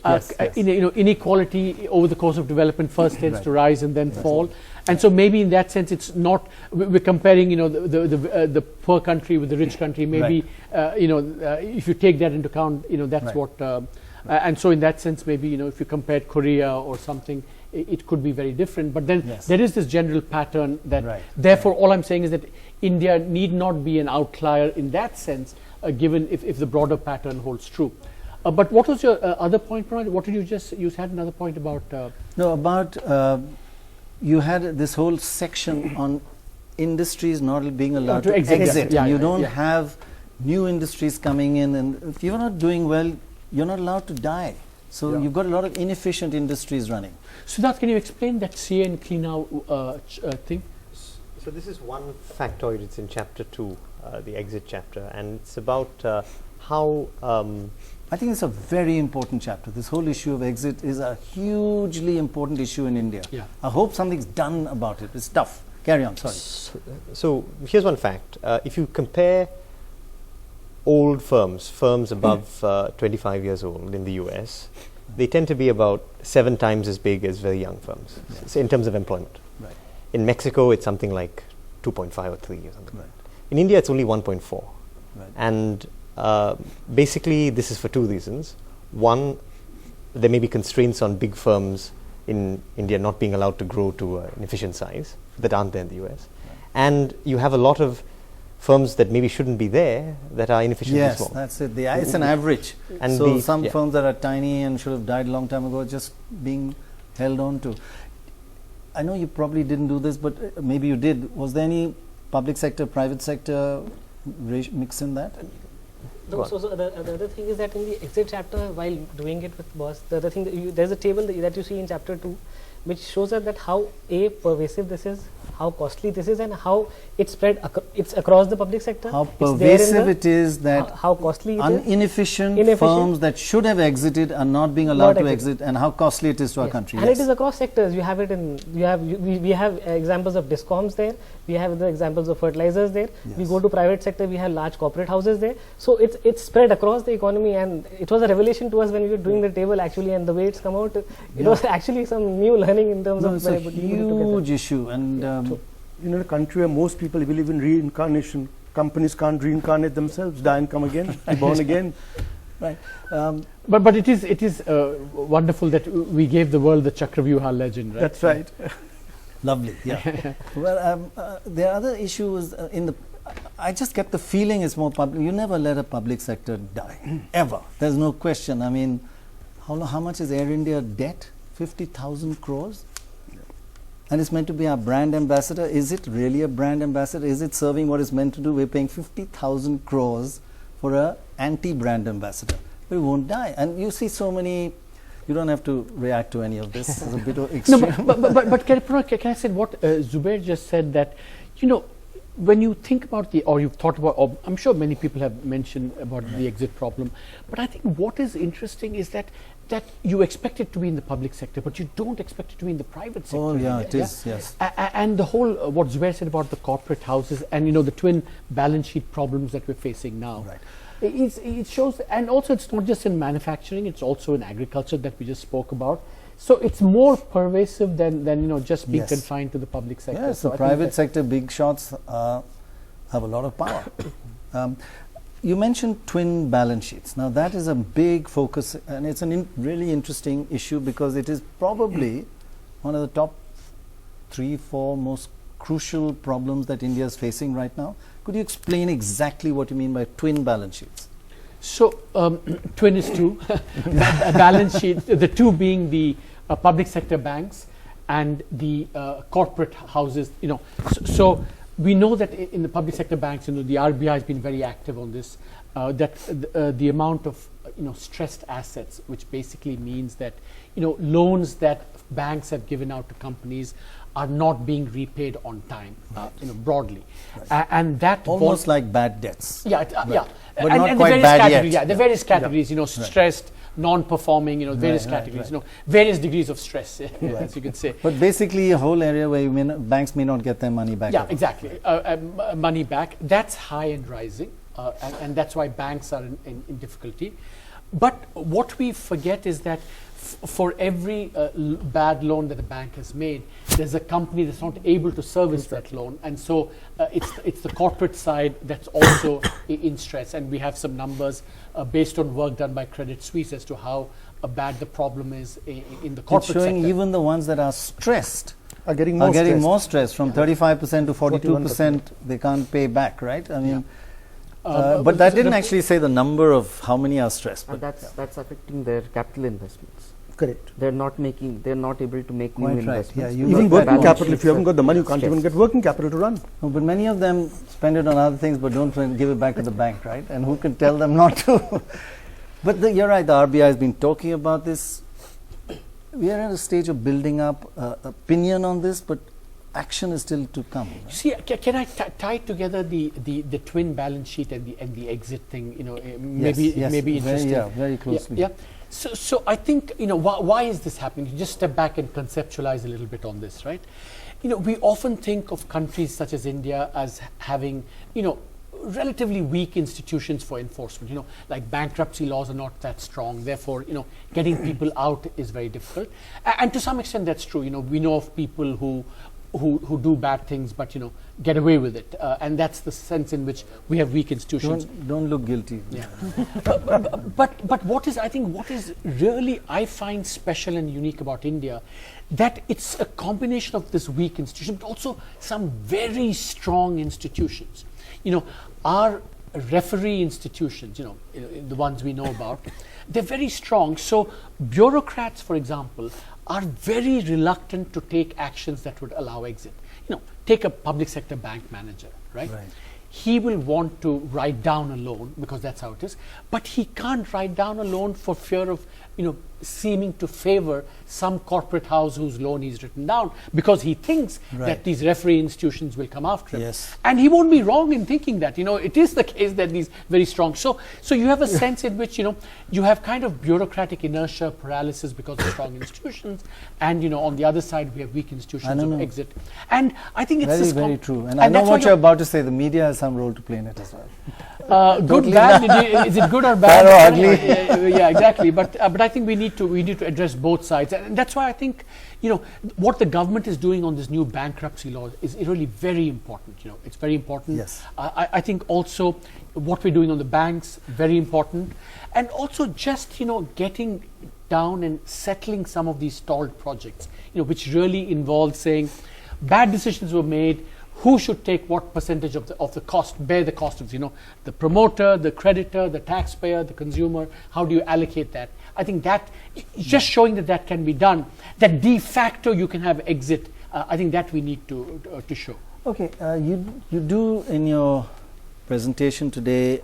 Speaker 3: Inequality over the course of development first tends
Speaker 1: Right.
Speaker 3: to rise and then fall. And so maybe in that sense, it's not. We're comparing, the poor country with the rich country. Maybe, if you take that into account, that's
Speaker 1: Right.
Speaker 3: what. And so in that sense, maybe if you compared Korea or something, it could be very different. But then
Speaker 1: Yes.
Speaker 3: there is this general pattern that.
Speaker 1: Right.
Speaker 3: Therefore, all I'm saying is that India need not be an outlier in that sense, given if the broader pattern holds true. But what was your other point, Prannoy? What did you had another point about?
Speaker 1: No, about you had this whole section on industries not being allowed
Speaker 3: to
Speaker 1: to
Speaker 3: exit.
Speaker 1: exit.
Speaker 3: Yeah,
Speaker 1: You
Speaker 3: yeah,
Speaker 1: don't
Speaker 3: yeah.
Speaker 1: have new industries coming in, and if you're not doing well, you're not allowed to die. So
Speaker 2: Yeah.
Speaker 1: you've got a lot of inefficient industries running.
Speaker 3: Siddharth, can you explain that CA and clean out thing?
Speaker 6: So this is one factoid. It's in chapter 2, the exit chapter, and it's about how
Speaker 1: I think it's a very important chapter. This whole issue of exit is a hugely important issue in India.
Speaker 3: Yeah.
Speaker 1: I hope something's done about it. It's tough. Carry on, sorry.
Speaker 6: So here's one fact. If you compare old firms above 25 years old in the US, they tend to be about 7 times as big as very young firms, so in terms of employment.
Speaker 1: Right.
Speaker 6: In Mexico, it's something like 2.5 or 3 or something.
Speaker 1: Right.
Speaker 6: In India, it's only 1.4.
Speaker 1: Right.
Speaker 6: And basically, this is for 2 reasons. One, there may be constraints on big firms in India not being allowed to grow to an efficient size that aren't there in the US.
Speaker 1: Right.
Speaker 6: And you have a lot of firms that maybe shouldn't be there that are inefficiently
Speaker 1: Yes,
Speaker 6: small.
Speaker 1: that's it. It's an average.
Speaker 6: And
Speaker 1: so
Speaker 6: the-
Speaker 1: some
Speaker 6: yeah.
Speaker 1: firms that are tiny and should have died a long time ago are just being held on to. I know you probably didn't do this, but maybe you did. Was there any public sector, private sector mix in that?
Speaker 7: No, so the other thing is that in the exit chapter, while doing it with boss, the other thing that there's a table that you see in chapter 2, which shows us that how pervasive this is, how costly this is, and how it's spread. It's across the public sector.
Speaker 1: How
Speaker 7: It's there in
Speaker 1: pervasive
Speaker 7: the-
Speaker 1: it is that
Speaker 7: how costly it is.
Speaker 1: inefficient firms that should have exited are not being allowed
Speaker 7: Not
Speaker 1: to
Speaker 7: exit.
Speaker 1: exit, and how costly it is to our
Speaker 7: Yes.
Speaker 1: country.
Speaker 7: And
Speaker 1: Yes.
Speaker 7: it is across sectors. You have it in. We have examples of discoms there. We have the examples of fertilizers there. We
Speaker 1: Yes.
Speaker 7: go to private sector. We have large corporate houses there. So it's spread across the economy, and it was a revelation to us when we were doing the table actually, and the way it's come out. It was actually some new learning in terms
Speaker 1: No,
Speaker 7: of
Speaker 1: it's a
Speaker 7: when I put it together.
Speaker 1: huge issue, and
Speaker 2: In a country where most people believe in reincarnation, companies can't reincarnate themselves, die and come again, be born again.
Speaker 1: right.
Speaker 3: But it is wonderful that we gave the world the Chakravyuha legend, right?
Speaker 2: That's right.
Speaker 1: Lovely, yeah. Well, there are other issues in the. I just get the feeling it's more public. You never let a public sector die, ever. There's no question. I mean, how much is Air India debt? 50,000 crores? And it's meant to be our brand ambassador. Is it really a brand ambassador? Is it serving what it's meant to do? We're paying 50,000 crores for a anti-brand ambassador. But it won't die. And you see so many You don't have to react to any of this. It's a bit of
Speaker 3: No,
Speaker 1: extreme.
Speaker 3: but can I say what Zubair just said, that, you know, when you think about or you've thought about, or I'm sure many people have mentioned about the exit problem, but I think what is interesting is that you expect it to be in the public sector, but you don't expect it to be in the private sector.
Speaker 1: Oh yeah, it is, yes.
Speaker 3: And the whole, what Zubair said about the corporate houses and, you know, the twin balance sheet problems that we're facing now.
Speaker 1: Right.
Speaker 3: It shows, and also it's not just in manufacturing, it's also in agriculture that we just spoke about. So it's more pervasive than you know, just being
Speaker 1: Yes.
Speaker 3: confined to the public sector.
Speaker 1: Yes,
Speaker 3: So
Speaker 1: the
Speaker 3: I think
Speaker 1: private
Speaker 3: that-
Speaker 1: sector big shots have a lot of power. You mentioned twin balance sheets. Now that is a big focus, and it's a really interesting issue because it is probably one of the top 3-4 most crucial problems that India is facing right now. Could you explain exactly what you mean by twin balance sheets?
Speaker 3: So twin is two, a balance sheet, the two being the public sector banks and the corporate houses, you know. So we know that in the public sector banks, you know, the RBI has been very active on this, that the amount of, you know, stressed assets, which basically means that, you know, loans that banks have given out to companies are not being repaid on time, you know, broadly. And that
Speaker 1: Almost like bad debts.
Speaker 3: yeah, yeah.
Speaker 1: But
Speaker 3: and,
Speaker 1: not
Speaker 3: and
Speaker 1: quite
Speaker 3: the various
Speaker 1: bad
Speaker 3: categories,
Speaker 1: yet.
Speaker 3: yeah, the various categories, you know, stressed, non-performing, you know, various
Speaker 1: Right, right,
Speaker 3: categories,
Speaker 1: right.
Speaker 3: you know, various degrees of stress, as you could say.
Speaker 1: But basically a whole area where banks may not get their money back.
Speaker 3: Yeah,
Speaker 1: ever.
Speaker 3: exactly. Money back, that's high and rising, and that's why banks are in difficulty. But what we forget is that for every bad loan that a bank has made, there's a company that's not able to service that loan, and so it's the corporate side that's also in stress. And we have some numbers based on work done by Credit Suisse as to how bad the problem is in the corporate
Speaker 1: It's showing
Speaker 3: sector.
Speaker 1: even the ones that are stressed
Speaker 2: Are getting more
Speaker 1: are getting
Speaker 2: stressed.
Speaker 1: more stress, from 35% to 42%.
Speaker 2: 41%.
Speaker 1: They can't pay back, right? I mean,
Speaker 3: but
Speaker 1: but that didn't actually say the number of how many are stressed.
Speaker 5: And
Speaker 1: But
Speaker 5: that's affecting their capital investments.
Speaker 2: Correct.
Speaker 5: They're not able to make new
Speaker 1: Quite right,
Speaker 5: investments.
Speaker 1: yeah, you
Speaker 2: Even
Speaker 1: got
Speaker 2: working
Speaker 1: balance
Speaker 2: capital, if
Speaker 5: sheets
Speaker 2: you haven't
Speaker 5: are
Speaker 2: got the money, you can't even
Speaker 5: stressed.
Speaker 2: get working capital to run.
Speaker 1: no, but many of them spend it on other things, but don't give it back to the bank, right? And who can tell them not to? But you're right. The RBI has been talking about this. We are at a stage of building up opinion on this, but action is still to come. Right?
Speaker 3: See, can I tie together the twin balance sheet and the exit thing? You know, maybe
Speaker 1: yes,
Speaker 3: maybe
Speaker 1: very,
Speaker 3: interesting.
Speaker 1: yeah, very closely.
Speaker 3: Yeah. So I think, you know, why is this happening? Just step back and conceptualize a little bit on this, right? You know, we often think of countries such as India as having, you know, relatively weak institutions for enforcement. You know, like bankruptcy laws are not that strong. Therefore, you know, getting people out is very difficult. And to some extent, that's true. You know, we know of people who do bad things, but, you know, get away with it. And that's the sense in which we have weak institutions.
Speaker 1: Don't look guilty.
Speaker 3: Yeah. but what is really I find special and unique about India, that it's a combination of this weak institution, but also some very strong institutions. You know, our referee institutions, you know, the ones we know about, they're very strong. So bureaucrats, for example, are very reluctant to take actions that would allow exit. You know, take a public sector bank manager, right? He will want to write down a loan because that's how it is, but he can't write down a loan for fear of, you know, seeming to favor some corporate house whose loan he's written down, because he thinks that these referee institutions will come after him.
Speaker 1: Yes.
Speaker 3: And he won't be wrong in thinking that. You know, it is the case that these very strong. So you have a sense in which, you know, you have kind of bureaucratic inertia, paralysis because of strong institutions, and, you know, on the other side we have weak institutions of exit. And I think it's
Speaker 1: Very,
Speaker 3: this
Speaker 1: very true. And I know
Speaker 3: that's why
Speaker 1: what you're about to say. The media has some role to play in it as well.
Speaker 3: good, bad. Is it good or bad?
Speaker 1: Bad or ugly?
Speaker 3: Yeah, exactly. But I think we need to address both sides, and that's why I think, you know, what the government is doing on this new bankruptcy law is really very important. You know, it's very important.
Speaker 1: Yes.
Speaker 3: I think also what we're doing on the banks, very important, and also just, you know, getting down and settling some of these stalled projects, you know, which really involve saying bad decisions were made. Who should take what percentage of the cost, bear the cost of, you know, the promoter, the creditor, the taxpayer, the consumer? How do you allocate that? I think that just showing that can be done, that de facto you can have exit. I think that we need to show.
Speaker 1: Okay, you do in your presentation today,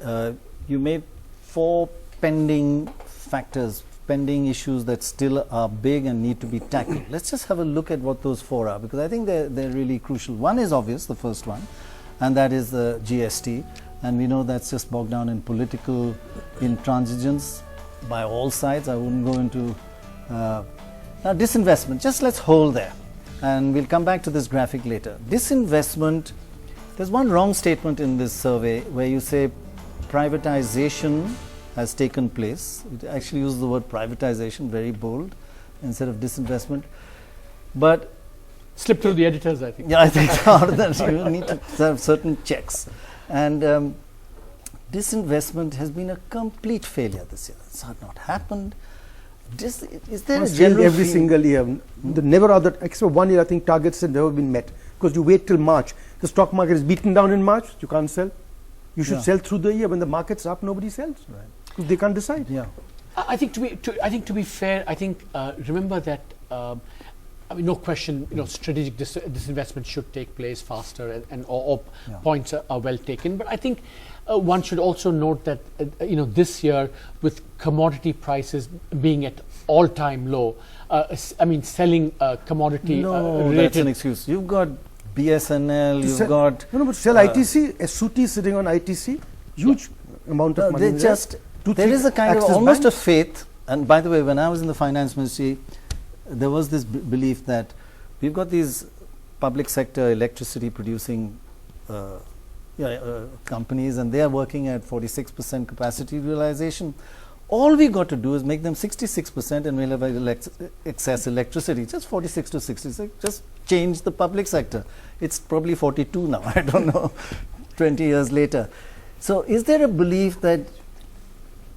Speaker 1: you made 4 pending factors, pending issues that still are big and need to be tackled. Let's just have a look at what those four are, because I think they're really crucial. One is obvious, the first one, and that is the GST. And we know that's just bogged down in political intransigence by all sides. I wouldn't go into now disinvestment. Just let's hold there, and we'll come back to this graphic later. Disinvestment, there's one wrong statement in this survey where you say privatization has taken place. It actually uses the word privatization, very bold, instead of disinvestment. But
Speaker 3: Slip through the editors, I think.
Speaker 1: yeah, I think that you need to have certain checks. And disinvestment has been a complete failure this year. It's not happened. Is there a general
Speaker 2: every single year? The never other, except 1 year, I think targets have never been met, because you wait till March. The stock market is beaten down in March. You can't sell. You should sell through the year. When the market's up, nobody sells.
Speaker 1: Right.
Speaker 2: Because they can't decide.
Speaker 1: Yeah.
Speaker 3: I think to be fair, I think remember that I mean, no question, strategic disinvestment should take place faster, and all points are well taken. But I think one should also note that this year, with commodity prices being at all-time low, I mean, selling commodity
Speaker 1: No,
Speaker 3: related.
Speaker 1: that's an excuse. You've got BSNL, you've got
Speaker 2: No, but sell ITC. SUT sitting on ITC, huge amount of money.
Speaker 1: they just there is a kind of almost a faith. And by the way, when I was in the finance ministry, there was this belief that we've got these public sector electricity producing companies, and they are working at 46% capacity realization. All we got to do is make them 66%, and we'll have excess electricity. Just 46 to 66. Just change the public sector. It's probably 42 now. I don't know. 20 years later. So, is there a belief that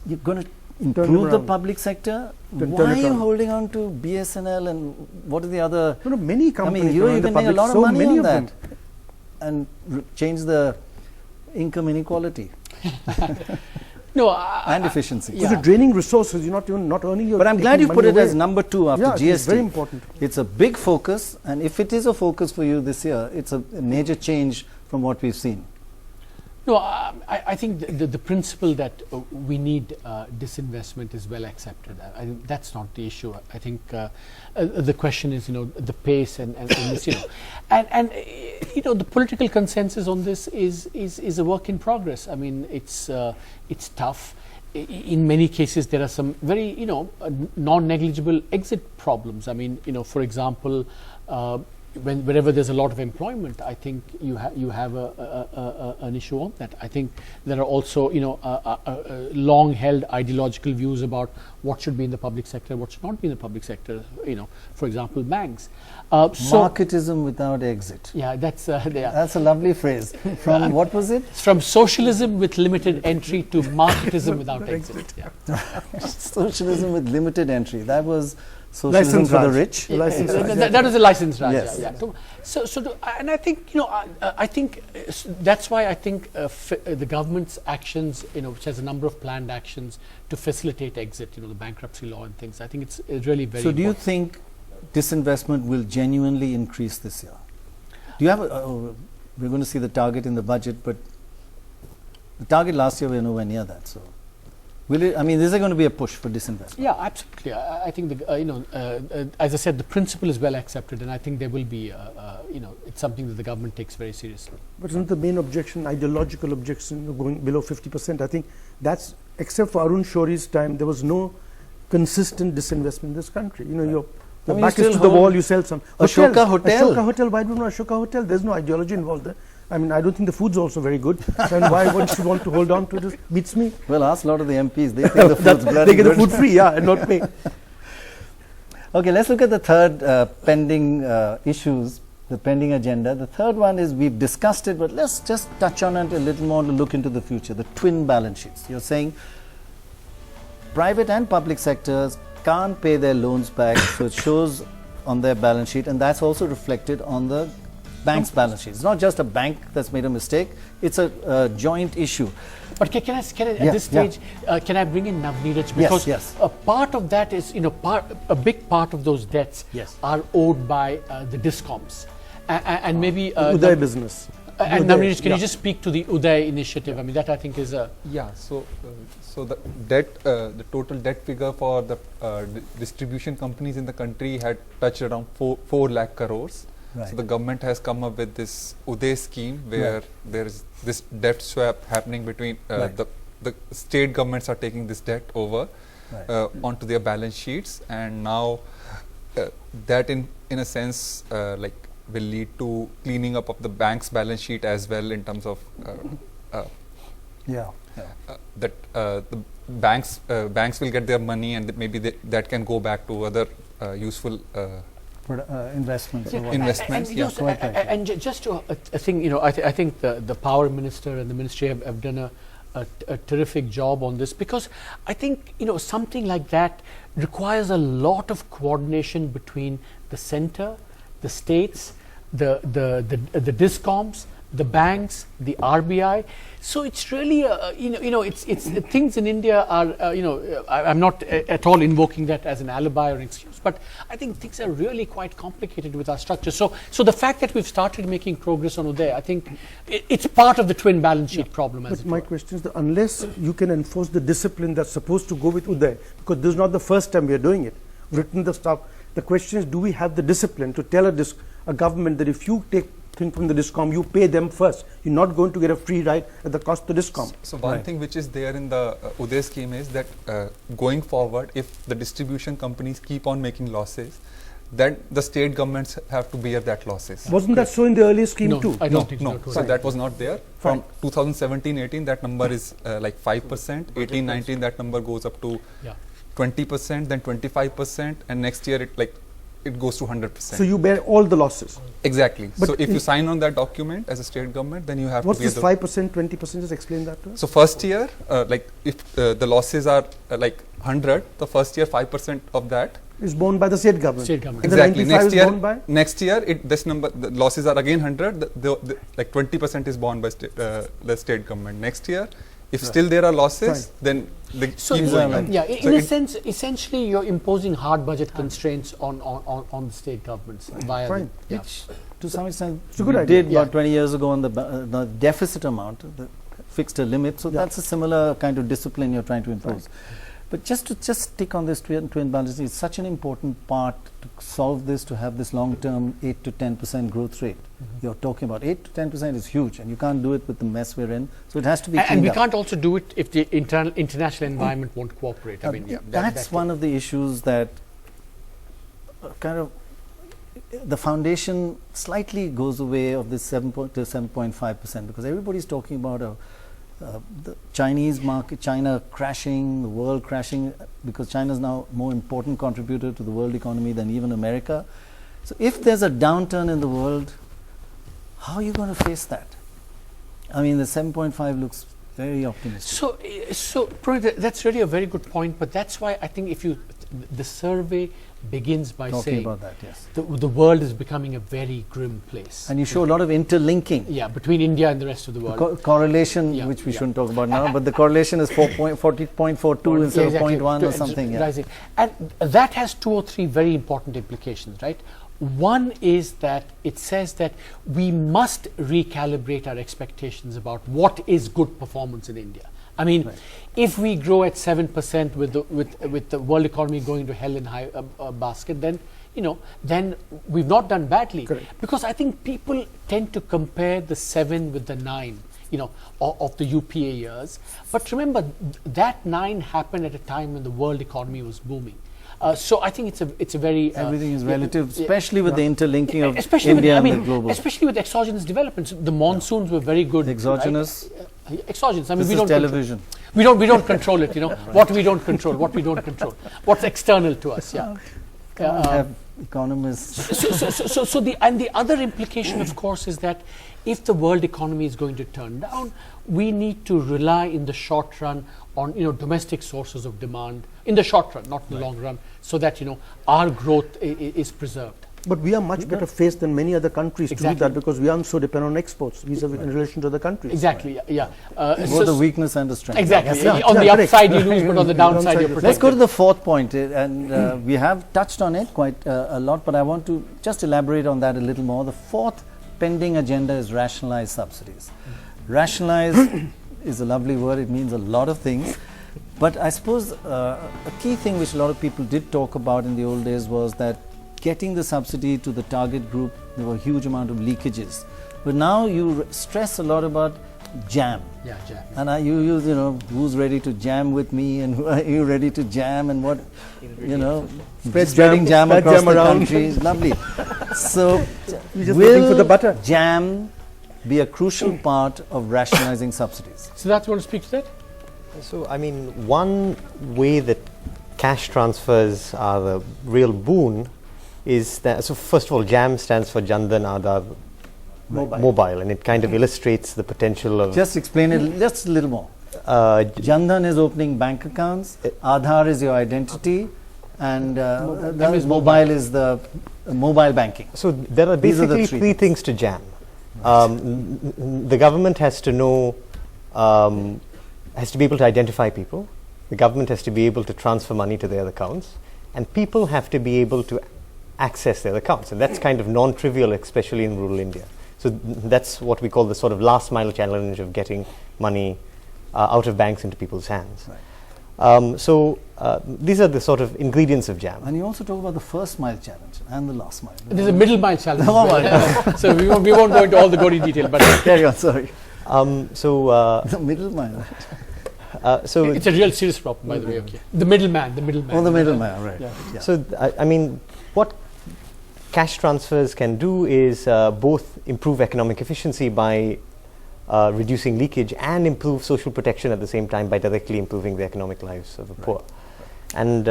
Speaker 1: you're going to improve the public sector? Why are you holding on to BSNL and what are the other?
Speaker 2: No, many companies.
Speaker 1: I mean, you can make a lot of money on that
Speaker 2: them.
Speaker 1: and change the income inequality and efficiency.
Speaker 2: Because you're draining resources, you're not earning your.
Speaker 1: But I'm glad you put it as number 2 after GST.
Speaker 2: It's very important.
Speaker 1: It's a big focus, and if it is a focus for you this year, it's a major change from what we've seen.
Speaker 3: No, I think the principle that we need disinvestment is well accepted. I think that's not the issue. I think the question is, the pace and this, and the political consensus on this is a work in progress. I mean, it's tough. In many cases, there are some very non-negligible exit problems. I mean, for example. Wherever there's a lot of employment, I think you have an issue on that. I think there are also long-held ideological views about what should be in the public sector, what should not be in the public sector. For example, banks.
Speaker 1: Marketism without exit.
Speaker 3: Yeah, that's
Speaker 1: a lovely phrase. From what was it?
Speaker 3: From socialism with limited entry to marketism without exit. Yeah.
Speaker 1: Socialism with limited entry. That was. Socialism for the rich.
Speaker 3: That was a license Raj. Yes. Yeah. And I think I think that's why I think the government's actions, which has a number of planned actions to facilitate exit, the bankruptcy law and things. I think it's really very.
Speaker 1: So, do you think disinvestment will genuinely increase this year? Do you have? We're going to see the target in the budget, but the target last year we were nowhere near that. So. Will it, I mean, is there going to be a push for disinvestment?
Speaker 3: Yeah, absolutely. I think as I said, the principle is well accepted, and I think there will be, it's something that the government takes very seriously.
Speaker 2: But isn't the main objection, ideological objection, going below 50%? I think that's, except for Arun Shoury's time, there was no consistent disinvestment in this country. Your back is to the wall, you sell some.
Speaker 1: Ashoka Hotel.
Speaker 2: Ashoka Hotel, why do you know Ashoka Hotel? There's no ideology involved there. I mean, I don't think the food's also very good. And why would you want to hold on to this? Beats me.
Speaker 1: Well, ask a lot of the MPs. They think the food's bloody
Speaker 2: They get the food free, and not pay.
Speaker 1: Okay, let's look at the third pending issues, the pending agenda. The third one is, we've discussed it, but let's just touch on it a little more to look into the future. The twin balance sheets. You're saying private and public sectors can't pay their loans back, so it shows on their balance sheet, and that's also reflected on the bank's balance sheet. It's not just a bank that's made a mistake, it's a joint issue.
Speaker 3: But can I at this stage, can I bring in Navneeraj? Because a part of that is, a big part of those debts are owed by the discoms. And maybe
Speaker 2: Uday business.
Speaker 3: And Navneet, can you just speak to the Uday initiative? I mean, that I think is a...
Speaker 8: Yeah, so the debt, the total debt figure for the distribution companies in the country had touched around 4 lakh crores.
Speaker 1: Right.
Speaker 8: So the government has come up with this Uday scheme where there is this debt swap happening between the state governments are taking this debt over onto their balance sheets, and now that in a sense like will lead to cleaning up of the bank's balance sheet as well, in terms of that the banks will get their money, and that maybe that can go back to other useful
Speaker 1: investments.
Speaker 8: Investments,
Speaker 3: And just to I think, you know, I think the power minister and the ministry have done a terrific job on this, because I think, you know, something like that requires a lot of coordination between the center, the states, the discoms, the banks, the RBI. So it's really it's things in India are I'm not at all invoking that as an alibi or an excuse, but I think things are really quite complicated with our structure. So the fact that we've started making progress on Uday, I think it's part of the twin balance sheet problem.
Speaker 2: But my question is that unless you can enforce the discipline that's supposed to go with Uday, because this is not the first time we are doing it, written the stuff. The question is, do we have the discipline to tell a government that if you take thing from the discom, you pay them first. You're not going to get a free ride at the cost of the discom.
Speaker 8: So one thing which is there in the Uday scheme is that going forward, if the distribution companies keep on making losses, then the state governments have to bear that losses.
Speaker 2: Wasn't that so in the earlier scheme too?
Speaker 3: I don't think so.
Speaker 8: So that was not there. From 2017-18, that number is like 5%. 18-19, that number goes up to 20%, then 25%, and next year it goes to 100%.
Speaker 2: So you bear all the losses.
Speaker 8: Exactly.
Speaker 2: But
Speaker 8: so if you sign on that document as a state government, then you have
Speaker 2: what's
Speaker 8: to bear
Speaker 2: this 5%, 20%? Just explain that to us.
Speaker 8: So first year, like if the losses are like 100, the first year 5% of that
Speaker 2: is borne by the state government.
Speaker 3: State government.
Speaker 8: Exactly.
Speaker 2: Next year,
Speaker 8: this number, the losses are again 100. Like 20% is borne by the state government. Next year, if still there are losses, then they keep going on.
Speaker 3: Yeah, in a sense, essentially, you're imposing hard budget constraints on the state governments via
Speaker 1: which to some extent
Speaker 2: it's a good
Speaker 1: we
Speaker 2: idea.
Speaker 1: did about 20 years ago on the deficit amount, fixed a limit. So that's a similar kind of discipline you're trying to impose. But just to stick on this twin balance, it's such an important part to solve this, to have this long-term 8 to 10% growth rate. You're talking about 8 to 10% is huge, and you can't do it with the mess we're in. So it has to be cleaned
Speaker 3: and we
Speaker 1: up.
Speaker 3: can't also do it if the international environment won't cooperate. I mean,
Speaker 1: that's one of the issues that kind of the foundation slightly goes away of this 7 to 7.5%, because everybody's talking about the Chinese market, China crashing, the world crashing, because China is now more important contributor to the world economy than even America. So if there's a downturn in the world, how are you going to face that? I mean, the 7.5 looks very optimistic.
Speaker 3: So Prannoy, that's really a very good point, but that's why I think the survey begins by saying
Speaker 1: about that, yes.
Speaker 3: The world is becoming a very grim place.
Speaker 1: And you show a lot of interlinking.
Speaker 3: Yeah, between India and the rest of the world.
Speaker 1: Correlation, which we shouldn't talk about now, but the correlation is 40.42 instead of 0.1 or something.
Speaker 3: Rising. And that has 2 or 3 very important implications, right? One is that it says that we must recalibrate our expectations about what is good performance in India. I mean, if we grow at 7% with the world economy going to hell in a basket, then then we've not done badly.
Speaker 2: Correct.
Speaker 3: Because I think people tend to compare the 7 with the 9, of the UPA years. But remember, that 9 happened at a time when the world economy was booming. So I think it's a very
Speaker 1: everything is relative, especially with the interlinking of
Speaker 3: especially
Speaker 1: India
Speaker 3: with,
Speaker 1: and the global.
Speaker 3: Especially with exogenous developments. The monsoons were very good.
Speaker 1: Exogenous.
Speaker 3: Right? Exogenous. I mean,
Speaker 1: This
Speaker 3: we
Speaker 1: is
Speaker 3: don't
Speaker 1: television.
Speaker 3: we don't control it. What we don't control, what's external to us. Yeah.
Speaker 1: Have economists.
Speaker 3: So the other implication, of course, is that if the world economy is going to turn down, we need to rely in the short run on domestic sources of demand in the short run, not in the long run, so that our growth is preserved.
Speaker 2: But we are much better faced than many other countries to do that, because we aren't so dependent on exports vis-a-vis in relation to other countries.
Speaker 3: Exactly. Yeah.
Speaker 1: Both the weakness and the strength.
Speaker 3: Exactly. On the upside you lose, but on the downside you're protected.
Speaker 1: Let's go to the fourth point, and we have touched on it quite a lot, but I want to just elaborate on that a little more. The fourth pending agenda is rationalize subsidies. Rationalize is a lovely word, it means a lot of things. But I suppose a key thing which a lot of people did talk about in the old days was that getting the subsidy to the target group, there were a huge amount of leakages. But now you stress a lot about jam.
Speaker 3: Yeah, jam.
Speaker 1: And you use, who's ready to jam with me and who are you ready to jam and what, spreading jam across the country is lovely. So, will jam be a crucial part of rationalizing subsidies?
Speaker 3: Siddharth, you want to speak to that?
Speaker 6: So, I mean, one way that cash transfers are the real boon is that, so first of all, JAM stands for Jan Dhan Aadhar Mobile, and it kind of illustrates the potential of...
Speaker 1: Just explain it just a little more. Jan Dhan is opening bank accounts, Aadhar is your identity, and mobile is the mobile banking.
Speaker 6: So there are basically three things to JAM. The government has to know, has to be able to identify people. The government has to be able to transfer money to their accounts, and people have to be able to access their accounts, and that's kind of non-trivial, especially in rural India. So that's what we call the sort of last mile challenge of getting money out of banks into people's hands. Right. These are the sort of ingredients of JAM.
Speaker 1: And you also talk about the first mile challenge and the last mile.
Speaker 3: There's a middle mile challenge. So we won't go into all the gory detail, but
Speaker 1: carry on. Sorry.
Speaker 3: The
Speaker 1: middle mile.
Speaker 3: So it's a real serious problem, by the way. Okay. The middleman.
Speaker 1: Oh, the middleman, right.
Speaker 6: Yeah. So I mean, what cash transfers can do is both improve economic efficiency by reducing leakage and improve social protection at the same time by directly improving the economic lives of the poor. And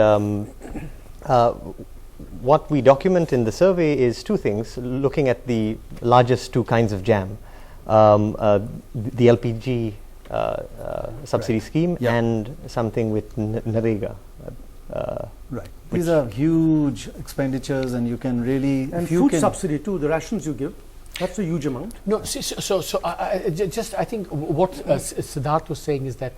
Speaker 6: what we document in the survey is two things, looking at the largest two kinds of JAM, the LPG subsidy scheme and something with NREGA.
Speaker 1: Right. These are huge expenditures, and you can really...
Speaker 2: And food subsidy too, the rations you give, that's a huge amount.
Speaker 3: No, I think what Siddharth was saying is that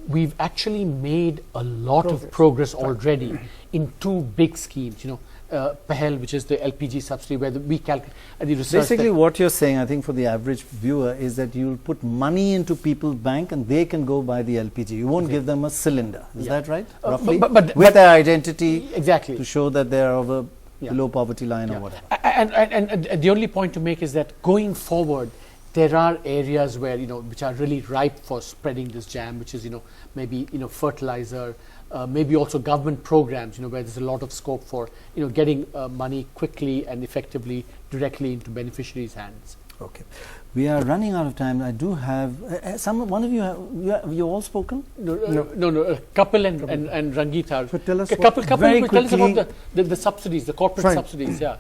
Speaker 3: we've actually made a lot of progress already in two big schemes, PEHL, which is the LPG subsidy, where we calculate the research.
Speaker 1: Basically, what you're saying, I think, for the average viewer, is that you'll put money into people's bank and they can go buy the LPG. You won't give them a cylinder. Is that right? Roughly? But with their identity to show that they're over below poverty line or whatever.
Speaker 3: And the only point to make is that going forward, there are areas where, which are really ripe for spreading this jam, which is, maybe, fertilizer, maybe also government programs, where there's a lot of scope for, getting money quickly and effectively directly into beneficiaries' hands.
Speaker 1: Okay. We are running out of time. I do have one of you. Have you all spoken?
Speaker 3: No. Kapil and Rangeet are.
Speaker 2: So tell us.
Speaker 3: Kapil will tell us about the subsidies, the corporate subsidies. Yeah.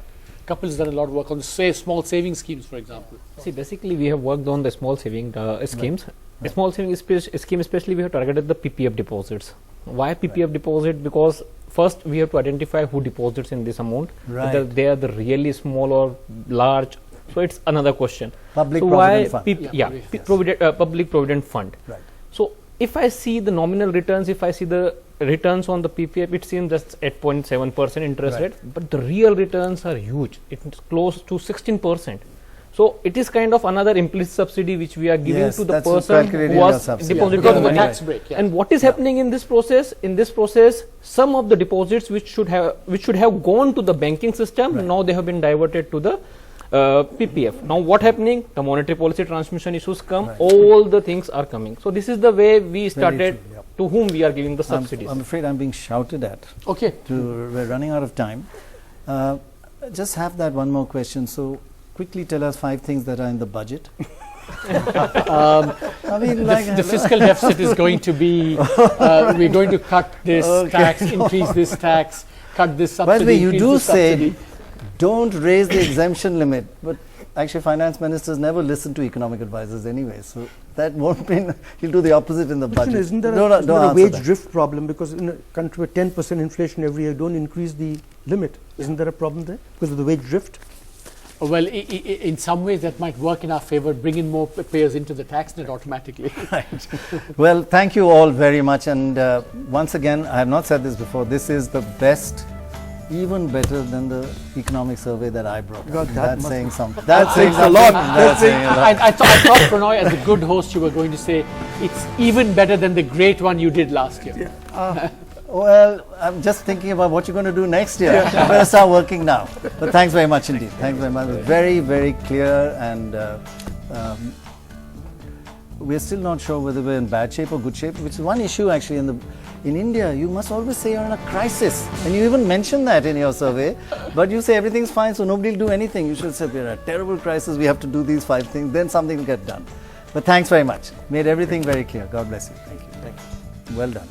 Speaker 3: Kapil's done a lot of work on small saving schemes, for example.
Speaker 9: See, basically, we have worked on the small saving schemes. Right. Small saving scheme, especially, we have targeted the PPF deposits. Why PPF deposit? Because first we have to identify who deposits in this amount, whether they are the really small or large. So it's another question.
Speaker 1: Public Provident Fund.
Speaker 9: Public Provident Fund.
Speaker 1: Right.
Speaker 9: So if I see the nominal returns, if I see the returns on the PPF, it seems that's 8.7% interest rate, but the real returns are huge. It's close to 16%. So it is kind of another implicit subsidy which we are giving to the person who was depositing
Speaker 3: the tax break.
Speaker 9: And what is happening in this process? In this process, some of the deposits which should have gone to the banking system, now they have been diverted to the PPF. Now what happening? The monetary policy transmission issues come, all the things are coming. So this is the way we started to whom we are giving the subsidies.
Speaker 1: I'm afraid I'm being shouted at.
Speaker 3: Okay.
Speaker 1: We're running out of time. Just have that one more question. So quickly tell us 5 things that are in the budget.
Speaker 3: I mean, the fiscal deficit is going to be, we're going to cut this tax, increase this tax, cut this subsidy.
Speaker 1: By the way, you do say don't raise the exemption limit, but actually finance ministers never listen to economic advisors anyway, so that won't mean he'll do the opposite in the budget.
Speaker 2: Isn't there a wage drift problem? Because in a country with 10% inflation every year, don't increase the limit. Isn't there a problem there because of the wage drift?
Speaker 3: Well, in some ways that might work in our favor, bring in more payers into the tax net automatically.
Speaker 1: Right. Well, thank you all very much. And once again, I have not said this before, this is the best even better than the economic survey that I brought.
Speaker 2: God,
Speaker 1: up.
Speaker 2: that
Speaker 1: That's
Speaker 2: must
Speaker 1: saying
Speaker 2: be-
Speaker 1: something.
Speaker 2: that says a lot.
Speaker 1: That's saying a lot.
Speaker 3: I thought, Prannoy, as a good host, you were going to say it's even better than the great one you did last year.
Speaker 1: Well, I'm just thinking about what you're going to do next year. You better start working now. But thanks very much indeed. Thanks very much. It was very, very clear, and we're still not sure whether we're in bad shape or good shape, which is one issue actually in India. You must always say you're in a crisis, and you even mention that in your survey, but you say everything's fine, so nobody will do anything. You should say we're in a terrible crisis, we have to do these 5 things, then something will get done. But thanks very much. Made everything very clear. God bless you. Thank you. Well done.